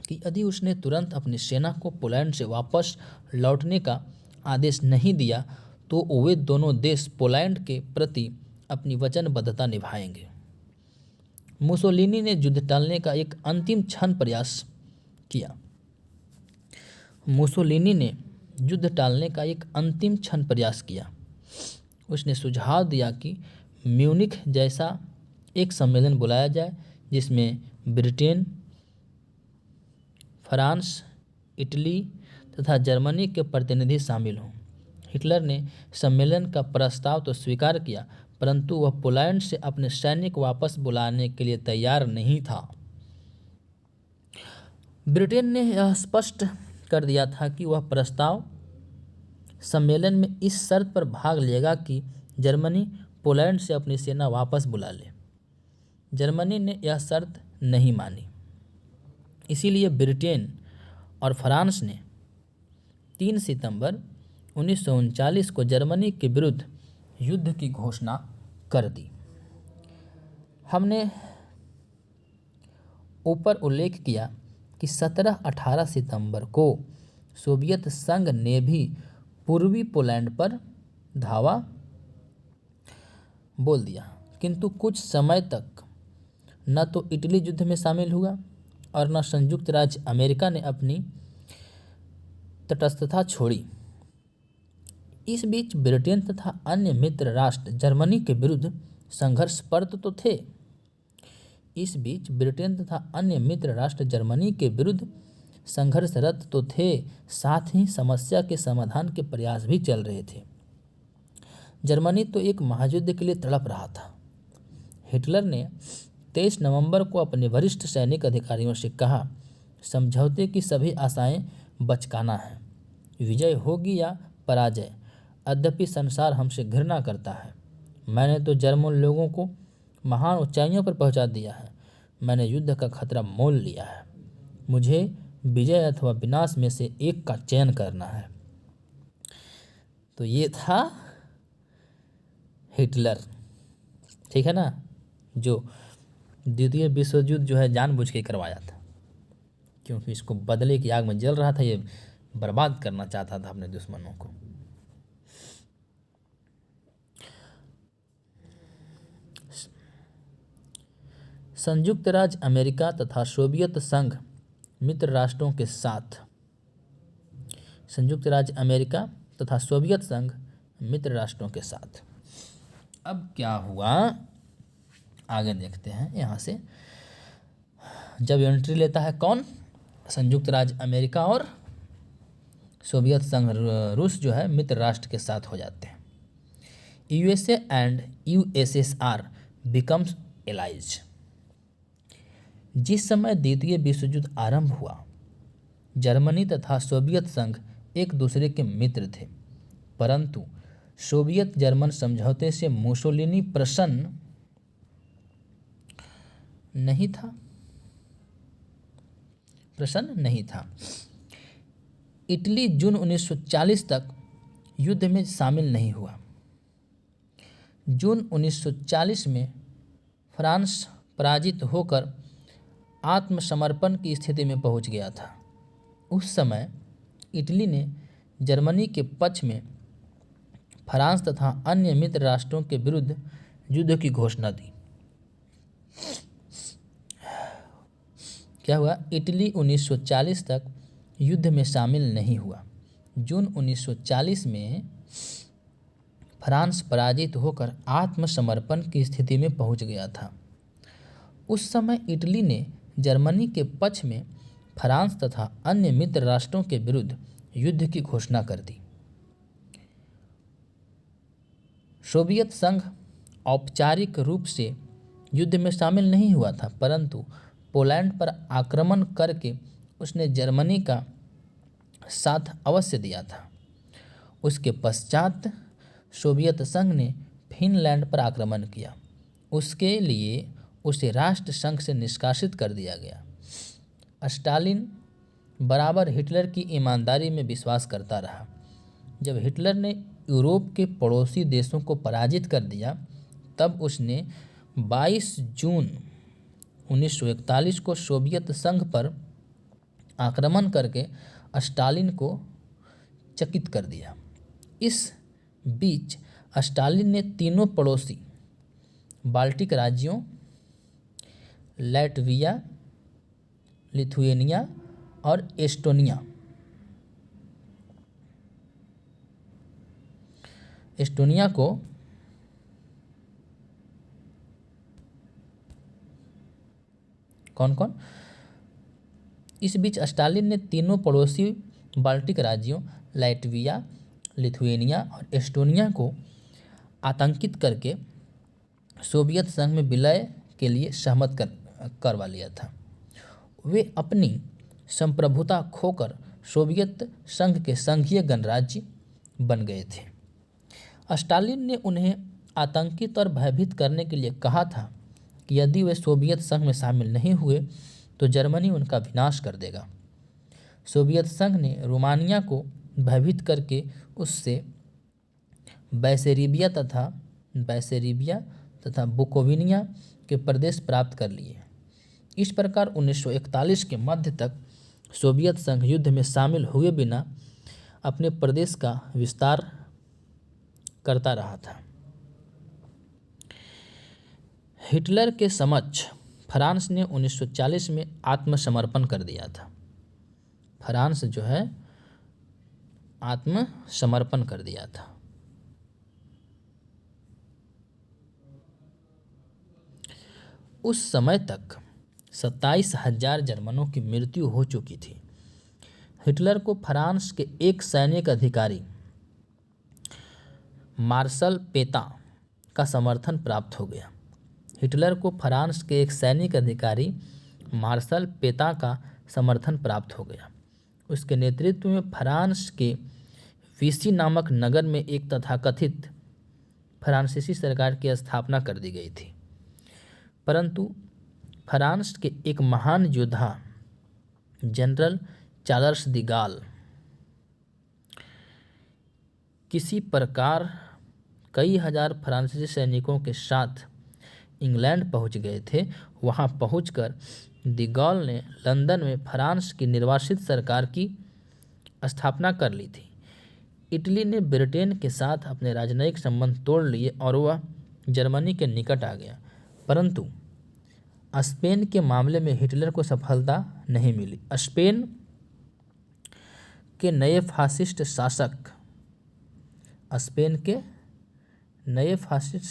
कि यदि उसने तुरंत अपनी सेना को पोलैंड से वापस लौटने का आदेश नहीं दिया तो वे दोनों देश पोलैंड के प्रति अपनी वचनबद्धता निभाएंगे। मुसोलिनी ने युद्ध टालने का एक अंतिम क्षण प्रयास किया। मुसोलिनी ने युद्ध टालने का एक अंतिम क्षण प्रयास किया। उसने सुझाव दिया कि म्यूनिख जैसा एक सम्मेलन बुलाया जाए जिसमें ब्रिटेन, फ्रांस, इटली तथा जर्मनी के प्रतिनिधि शामिल हों। हिटलर ने सम्मेलन का प्रस्ताव तो स्वीकार किया, परंतु वह पोलैंड से अपने सैनिक वापस बुलाने के लिए तैयार नहीं था। ब्रिटेन ने यह स्पष्ट कर दिया था कि वह प्रस्ताव सम्मेलन में इस शर्त पर भाग लेगा कि जर्मनी पोलैंड से अपनी सेना वापस बुला ले। जर्मनी ने यह शर्त नहीं मानी। इसीलिए ब्रिटेन और फ्रांस ने 3 सितंबर 1939 को जर्मनी के विरुद्ध युद्ध की घोषणा कर दी। हमने ऊपर उल्लेख किया कि 17-18 सितंबर को सोवियत संघ ने भी पूर्वी पोलैंड पर धावा बोल दिया, किंतु कुछ समय तक न तो इटली युद्ध में शामिल हुआ और न संयुक्त राज्य अमेरिका ने अपनी तटस्थता छोड़ी। इस बीच ब्रिटेन तथा अन्य मित्र राष्ट्र जर्मनी के विरुद्ध संघर्षरत तो थे। इस बीच ब्रिटेन तथा अन्य मित्र राष्ट्र जर्मनी के विरुद्ध संघर्षरत तो थे, साथ ही समस्या के समाधान के प्रयास भी चल रहे थे। जर्मनी तो एक महायुद्ध के लिए तड़प रहा था। हिटलर ने 23 नवंबर को अपने वरिष्ठ सैनिक अधिकारियों से कहा, समझौते की सभी आशाएं बचकाना है। विजय होगी या पराजय, यद्यपि संसार हमसे घृणा करता है। मैंने तो जर्मन लोगों को महान ऊंचाइयों पर पहुंचा दिया है। मैंने युद्ध का खतरा मोल लिया है। मुझे विजय अथवा विनाश में से एक का चयन करना है। तो ये था हिटलर, ठीक है ना, जो द्वितीय विश्व युद्ध जो है जानबूझ के करवाया था, क्योंकि इसको बदले की आग में जल रहा था। ये बर्बाद करना चाहता था अपने दुश्मनों को। संयुक्त राज्य अमेरिका तथा सोवियत संघ मित्र राष्ट्रों के साथ संयुक्त राज्य अमेरिका तथा सोवियत संघ मित्र राष्ट्रों के साथ अब क्या हुआ, आगे देखते हैं। यहाँ से जब एंट्री लेता है कौन, संयुक्त राज्य अमेरिका और सोवियत संघ रूस जो है मित्र राष्ट्र के साथ हो जाते हैं। USA and USSR becomes allies. जिस समय द्वितीय विश्व युद्ध आरंभ हुआ, जर्मनी तथा सोवियत संघ एक दूसरे के मित्र थे, परंतु सोवियत जर्मन समझौते से मुसोलिनी प्रसन्न नहीं था। इटली जून 1940 तक युद्ध में शामिल नहीं हुआ। जून 1940 में फ्रांस पराजित होकर आत्मसमर्पण की स्थिति में पहुंच गया था। उस समय इटली ने जर्मनी के पक्ष में फ्रांस तथा अन्य मित्र राष्ट्रों के विरुद्ध युद्ध की घोषणा दी। क्या हुआ, इटली 1940 तक युद्ध में शामिल नहीं हुआ। जून 1940 में फ्रांस पराजित होकर आत्मसमर्पण की स्थिति में पहुंच गया था। उस समय इटली ने जर्मनी के पक्ष में फ्रांस तथा अन्य मित्र राष्ट्रों के विरुद्ध युद्ध की घोषणा कर दी। सोवियत संघ औपचारिक रूप से युद्ध में शामिल नहीं हुआ था, परंतु पोलैंड पर आक्रमण करके उसने जर्मनी का साथ अवश्य दिया था। उसके पश्चात सोवियत संघ ने फिनलैंड पर आक्रमण किया। उसके लिए उसे राष्ट्र संघ से निष्कासित कर दिया गया। स्टालिन बराबर हिटलर की ईमानदारी में विश्वास करता रहा। जब हिटलर ने यूरोप के पड़ोसी देशों को पराजित कर दिया, तब उसने 22 जून 1941 को सोवियत संघ पर आक्रमण करके स्टालिन को चकित कर दिया। इस बीच स्टालिन ने तीनों पड़ोसी बाल्टिक राज्यों लैटविया, लिथुएनिया और एस्टोनिया को कौन कौन इस बीच स्टालिन ने तीनों पड़ोसी बाल्टिक राज्यों लैटविया, लिथुएनिया और एस्टोनिया को आतंकित करके सोवियत संघ में विलय के लिए सहमत करवा लिया था। वे अपनी संप्रभुता खोकर सोवियत संघ के संघीय गणराज्य बन गए थे। स्टालिन ने उन्हें आतंकित और भयभीत करने के लिए कहा था कि यदि वे सोवियत संघ में शामिल नहीं हुए तो जर्मनी उनका विनाश कर देगा। सोवियत संघ ने रोमानिया को भयभीत करके उससे बैसेरेबिया तथा बुकोविनिया के प्रदेश प्राप्त कर लिए। इस प्रकार 1941 के मध्य तक सोवियत संघ युद्ध में शामिल हुए बिना अपने प्रदेश का विस्तार करता रहा था। हिटलर के समक्ष फ्रांस ने 1940 में आत्मसमर्पण कर दिया था। फ्रांस जो है आत्मसमर्पण कर दिया था। उस समय तक 27,000 जर्मनों की मृत्यु हो चुकी थी। हिटलर को फ्रांस के एक सैनिक अधिकारी मार्शल पेता का समर्थन प्राप्त हो गया। हिटलर को फ्रांस के एक सैनिक अधिकारी मार्शल पेता का समर्थन प्राप्त हो गया। उसके नेतृत्व में फ्रांस के वीसी नामक नगर में एक तथाकथित फ्रांसीसी सरकार की स्थापना कर दी गई थी। परंतु फ्रांस के एक महान योद्धा जनरल चार्ल्स डी गाल किसी प्रकार कई हजार फ्रांसीसी सैनिकों के साथ इंग्लैंड पहुंच गए थे। वहां पहुंचकर डी गॉल ने लंदन में फ्रांस की निर्वासित सरकार की स्थापना कर ली थी। इटली ने ब्रिटेन के साथ अपने राजनयिक संबंध तोड़ लिए और वह जर्मनी के निकट आ गया। परंतु स्पेन के मामले में हिटलर को सफलता नहीं मिली। स्पेन के नए फासिस्ट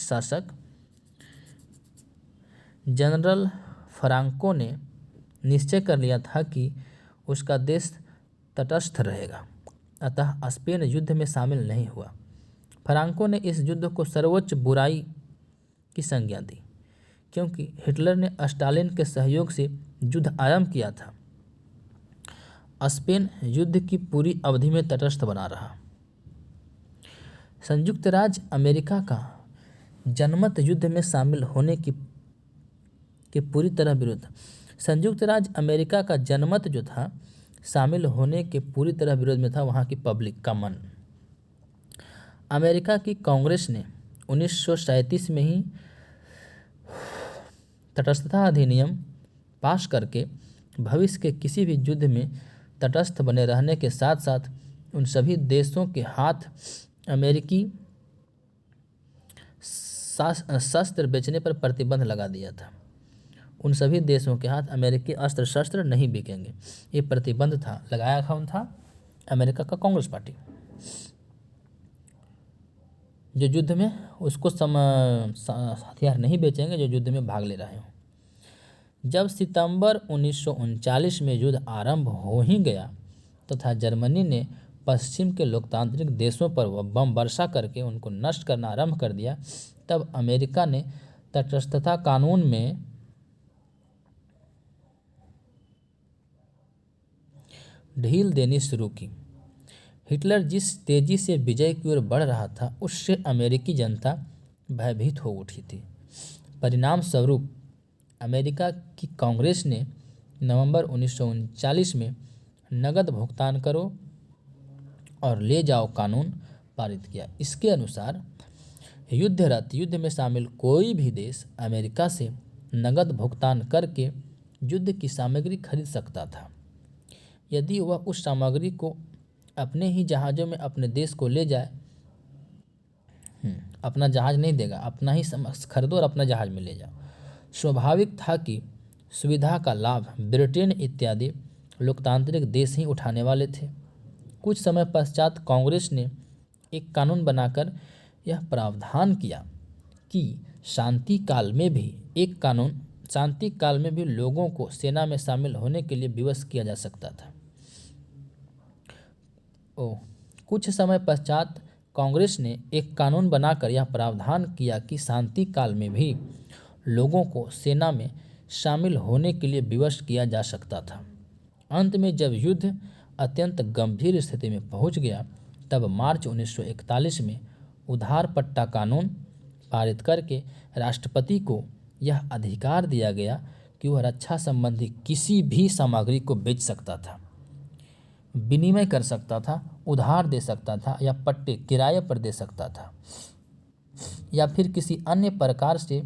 शासक जनरल फ्रांको ने निश्चय कर लिया था कि उसका देश तटस्थ रहेगा, अतः स्पेन युद्ध में शामिल नहीं हुआ। फ्रांको ने इस युद्ध को सर्वोच्च बुराई की संज्ञा दी, क्योंकि हिटलर ने स्टालिन के सहयोग से युद्ध आरंभ किया था। स्पेन युद्ध की पूरी अवधि में तटस्थ बना रहा। संयुक्त राज्य अमेरिका का जनमत युद्ध में शामिल होने के पूरी तरह विरुद्ध संयुक्त राज्य अमेरिका का जनमत जो था शामिल होने के पूरी तरह विरोध में था वहाँ की पब्लिक का मन। अमेरिका की कांग्रेस ने 1937 में ही तटस्थता अधिनियम पास करके भविष्य के किसी भी युद्ध में तटस्थ बने रहने के साथ साथ उन सभी देशों के हाथ अमेरिकी शस्त्र बेचने पर प्रतिबंध लगा दिया था। उन सभी देशों के हाथ अमेरिकी अस्त्र शस्त्र नहीं बिकेंगे, ये प्रतिबंध था। लगाया कौन था? अमेरिका का कांग्रेस पार्टी, जो युद्ध में उसको हथियार नहीं बेचेंगे जो युद्ध में भाग ले रहे हों। जब सितंबर 1939 में युद्ध आरंभ हो ही गया तथा जर्मनी ने पश्चिम के लोकतांत्रिक देशों पर बम वर्षा करके उनको नष्ट करना आरंभ कर दिया, तब अमेरिका ने तटस्थता कानून में ढील देनी शुरू की। हिटलर जिस तेजी से विजय की ओर बढ़ रहा था उससे अमेरिकी जनता भयभीत हो उठी थी। परिणाम स्वरूप अमेरिका की कांग्रेस ने नवंबर 1939 में नगद भुगतान करो और ले जाओ कानून पारित किया। इसके अनुसार युद्ध में शामिल कोई भी देश अमेरिका से नगद भुगतान करके युद्ध की सामग्री खरीद सकता था। यदि वह उस सामग्री को अपने ही जहाज़ों में अपने देश को ले जाए अपना जहाज़ नहीं देगा, अपना ही खरीदो और अपना जहाज़ में ले जाओ। स्वाभाविक था कि सुविधा का लाभ ब्रिटेन इत्यादि लोकतांत्रिक देश ही उठाने वाले थे। कुछ समय पश्चात कांग्रेस ने एक कानून बनाकर यह प्रावधान किया कि शांति काल में भी लोगों को सेना में शामिल होने के लिए विवश किया जा सकता था। कुछ समय पश्चात कांग्रेस ने एक कानून बनाकर यह प्रावधान किया कि शांति काल में भी लोगों को सेना में शामिल होने के लिए विवश किया जा सकता था। अंत में जब युद्ध अत्यंत गंभीर स्थिति में पहुंच गया, तब मार्च 1941 में उधार पट्टा कानून पारित करके राष्ट्रपति को यह अधिकार दिया गया कि वह रक्षा संबंधी किसी भी सामग्री को बेच सकता था, विनिमय कर सकता था, उधार दे सकता था या पट्टे किराए पर दे सकता था या फिर किसी अन्य प्रकार से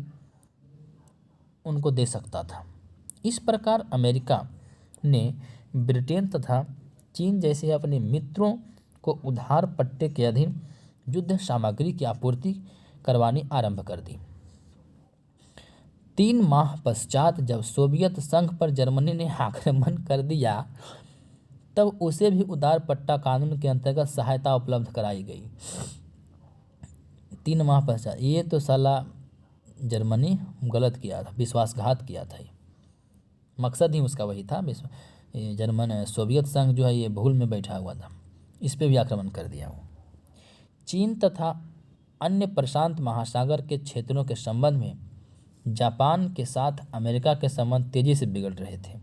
उनको दे सकता था। इस प्रकार अमेरिका ने ब्रिटेन तथा चीन जैसे अपने मित्रों को उधार पट्टे के अधीन युद्ध सामग्री की आपूर्ति करवानी आरंभ कर दी। 3 माह पश्चात जब सोवियत संघ पर जर्मनी ने आक्रमण कर दिया, तब उसे भी उधार पट्टा कानून के अंतर्गत सहायता उपलब्ध कराई गई। 3 माह पश्चात, ये तो साला जर्मनी गलत किया था, विश्वासघात किया था। मकसद ही उसका वही था। सोवियत संघ जो है ये भूल में बैठा हुआ था, इस पे भी आक्रमण कर दिया वो। चीन तथा अन्य प्रशांत महासागर के क्षेत्रों के संबंध में जापान के साथ अमेरिका के संबंध तेजी से बिगड़ रहे थे।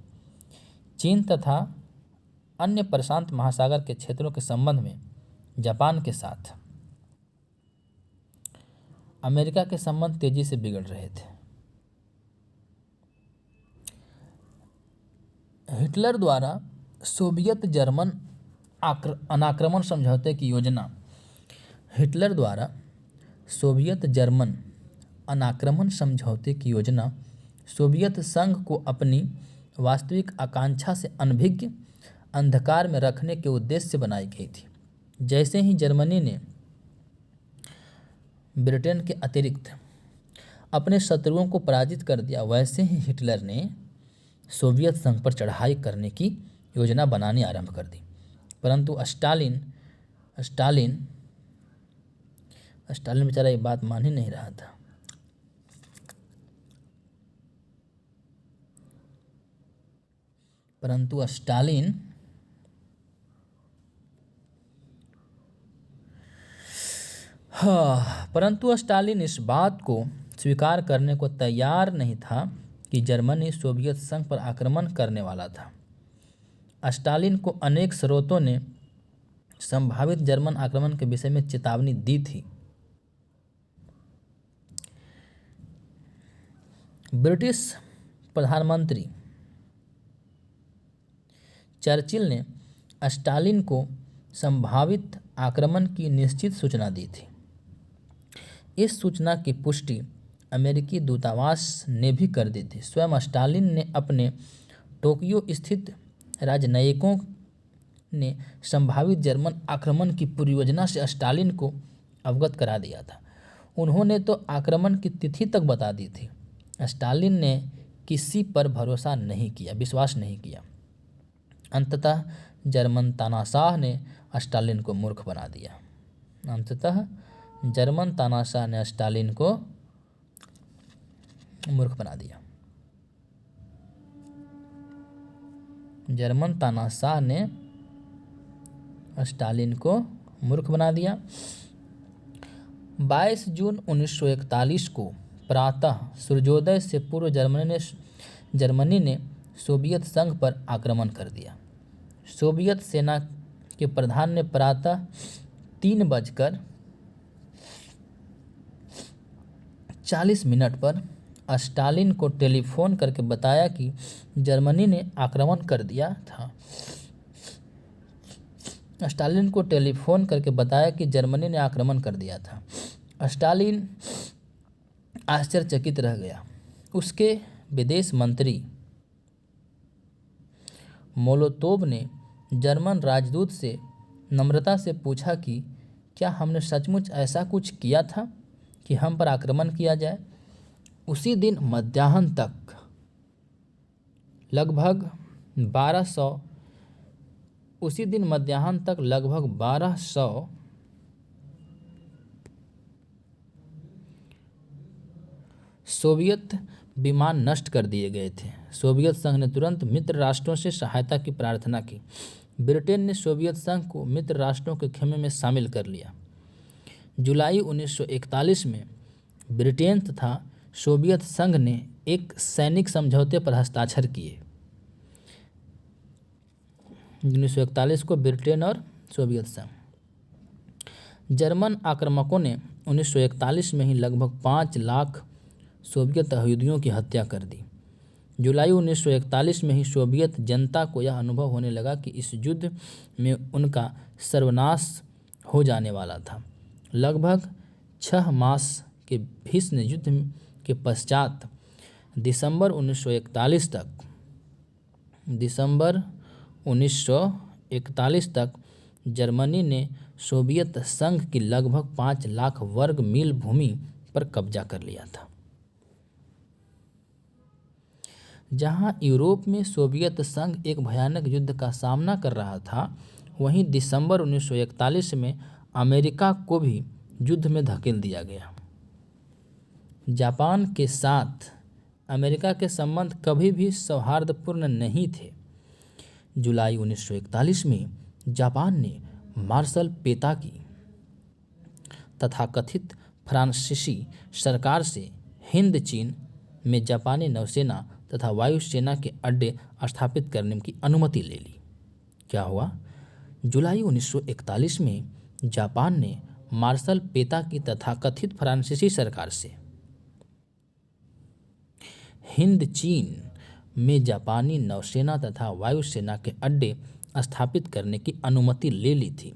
चीन तथा अन्य प्रशांत महासागर के क्षेत्रों के संबंध में जापान के साथ अमेरिका के संबंध तेजी से बिगड़ रहे थे। हिटलर द्वारा सोवियत जर्मन अनाक्रमण समझौते की योजना हिटलर द्वारा सोवियत जर्मन अनाक्रमण समझौते की योजना सोवियत संघ को अपनी वास्तविक आकांक्षा से अनभिज्ञ अंधकार में रखने के उद्देश्य से बनाई गई थी। जैसे ही जर्मनी ने ब्रिटेन के अतिरिक्त अपने शत्रुओं को पराजित कर दिया, वैसे ही हिटलर ने सोवियत संघ पर चढ़ाई करने की योजना बनानी आरंभ कर दी। परंतु स्टालिन बेचारा ये बात मान ही नहीं रहा था। परंतु स्टालिन इस बात को स्वीकार करने को तैयार नहीं था कि जर्मनी सोवियत संघ पर आक्रमण करने वाला था। स्टालिन को अनेक स्रोतों ने संभावित जर्मन आक्रमण के विषय में चेतावनी दी थी। ब्रिटिश प्रधानमंत्री चर्चिल ने स्टालिन को संभावित आक्रमण की निश्चित सूचना दी थी। इस सूचना की पुष्टि अमेरिकी दूतावास ने भी कर दी थी। स्वयं स्टालिन ने अपने टोक्यो स्थित राजनयिकों ने संभावित जर्मन आक्रमण की पूरी योजना से स्टालिन को अवगत करा दिया था। उन्होंने तो आक्रमण की तिथि तक बता दी थी। स्टालिन ने किसी पर विश्वास नहीं किया। अंततः जर्मन तानाशाह ने स्टालिन को मूर्ख बना दिया। जर्मन तानाशाह ने स्टालिन को मूर्ख बना दिया। 22 जून 1941 को प्रातः सूर्योदय से पूर्व जर्मनी ने सोवियत संघ पर आक्रमण कर दिया। सोवियत सेना के प्रधान ने प्रातः 3:40 पर स्टालिन को टेलीफोन करके बताया कि जर्मनी ने आक्रमण कर दिया था। स्टालिन आश्चर्यचकित रह गया। उसके विदेश मंत्री मोलोतोव ने जर्मन राजदूत से नम्रता से पूछा कि क्या हमने सचमुच ऐसा कुछ किया था। कि हम पर आक्रमण किया जाए। उसी दिन मध्याह्न तक लगभग 1200 सोवियत विमान नष्ट कर दिए गए थे। सोवियत संघ ने तुरंत मित्र राष्ट्रों से सहायता की प्रार्थना की। ब्रिटेन ने सोवियत संघ को मित्र राष्ट्रों के खेमे में शामिल कर लिया। जुलाई 1941 में ब्रिटेन तथा सोवियत संघ ने एक सैनिक समझौते पर हस्ताक्षर किए। 1941 को ब्रिटेन और सोवियत संघ। जर्मन आक्रामकों ने 1941 में ही लगभग 5 लाख सोवियत यहूदियों की हत्या कर दी। जुलाई 1941 में ही सोवियत जनता को यह अनुभव होने लगा कि इस युद्ध में उनका सर्वनाश हो जाने वाला था। लगभग 6 मास के भीषण युद्ध के पश्चात दिसंबर 1941 तक जर्मनी ने सोवियत संघ की लगभग 5 लाख वर्ग मील भूमि पर कब्जा कर लिया था। जहां यूरोप में सोवियत संघ एक भयानक युद्ध का सामना कर रहा था, वहीं दिसंबर 1941 में अमेरिका को भी युद्ध में धकेल दिया गया। जापान के साथ अमेरिका के संबंध कभी भी सौहार्दपूर्ण नहीं थे। जुलाई 1941 में जापान ने मार्शल पेता की तथाकथित फ्रांसीसी सरकार से हिंद चीन में जापानी नौसेना तथा वायुसेना के अड्डे स्थापित करने की अनुमति ले ली। क्या हुआ? जुलाई 1941 में जापान ने मार्शल पेता की तथाकथित फ्रांसीसी सरकार से हिंद चीन में जापानी नौसेना तथा वायुसेना के अड्डे स्थापित करने की अनुमति ले ली थी।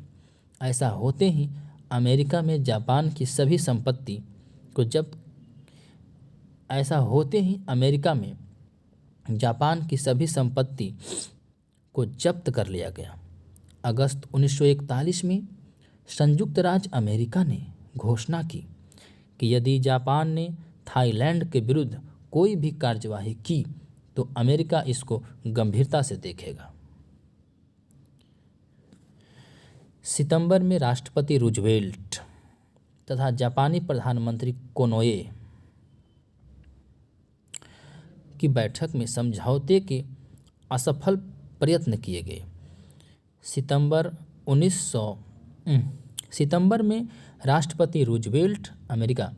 ऐसा होते ही अमेरिका में जापान की सभी संपत्ति को जब्त कर लिया गया। अगस्त 1941 में संयुक्त राज्य अमेरिका ने घोषणा की कि यदि जापान ने थाईलैंड के विरुद्ध कोई भी कार्यवाही की तो अमेरिका इसको गंभीरता से देखेगा। सितंबर में राष्ट्रपति रूजवेल्ट तथा जापानी प्रधानमंत्री कोनोए की बैठक में समझौते के असफल प्रयत्न किए गए। सितंबर में राष्ट्रपति रूजवेल्ट अमेरिका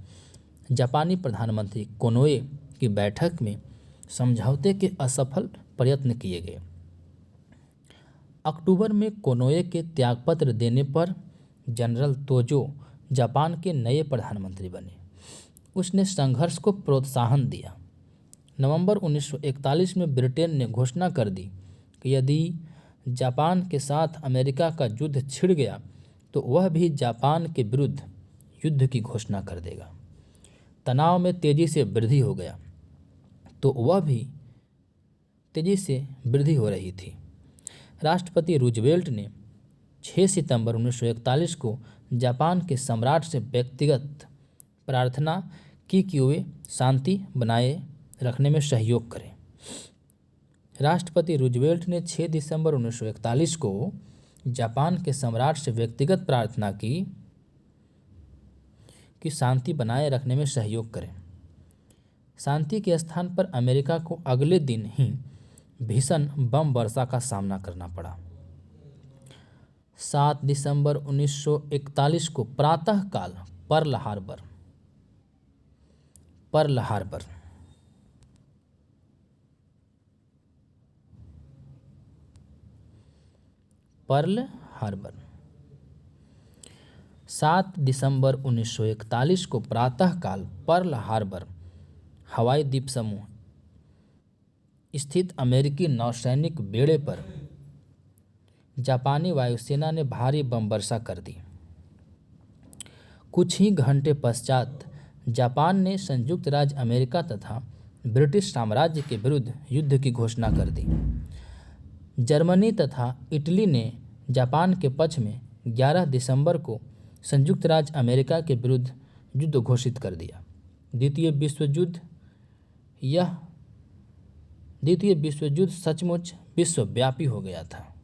जापानी प्रधानमंत्री कोनोए की बैठक में समझौते के असफल प्रयत्न किए गए। अक्टूबर में कोनोए के त्यागपत्र देने पर जनरल तोजो जापान के नए प्रधानमंत्री बने। उसने संघर्ष को प्रोत्साहन दिया। नवंबर 1941 में ब्रिटेन ने घोषणा कर दी कि यदि जापान के साथ अमेरिका का युद्ध छिड़ गया तो वह भी जापान के विरुद्ध युद्ध की घोषणा कर देगा। तनाव में तेजी से वृद्धि हो गया तो वह भी तेजी से वृद्धि हो रही थी। राष्ट्रपति रूजवेल्ट ने 6 सितंबर 1941 को जापान के सम्राट से व्यक्तिगत प्रार्थना की कि वे शांति बनाए रखने में सहयोग करें। राष्ट्रपति रूजवेल्ट ने 6 दिसंबर 1941 को जापान के सम्राट से व्यक्तिगत प्रार्थना की कि शांति बनाए रखने में सहयोग करें। शांति के स्थान पर अमेरिका को अगले दिन ही भीषण बम वर्षा का सामना करना पड़ा। 7 दिसंबर 1941 को प्रातःकाल पर्ल हार्बर 7 दिसंबर 1941 को प्रातःकाल पर्ल हार्बर हवाई द्वीप समूह स्थित अमेरिकी नौसैनिक बेड़े पर जापानी वायुसेना ने भारी बम वर्षा कर दी। कुछ ही घंटे पश्चात जापान ने संयुक्त राज्य अमेरिका तथा ब्रिटिश साम्राज्य के विरुद्ध युद्ध की घोषणा कर दी। जर्मनी तथा इटली ने जापान के पक्ष में 11 दिसंबर को संयुक्त राज्य अमेरिका के विरुद्ध युद्ध घोषित कर दिया। द्वितीय विश्व युद्ध सचमुच विश्वव्यापी हो गया था।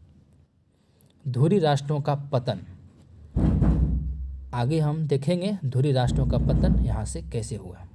धुरी राष्ट्रों का पतन, आगे हम देखेंगे धुरी राष्ट्रों का पतन यहाँ से कैसे हुआ।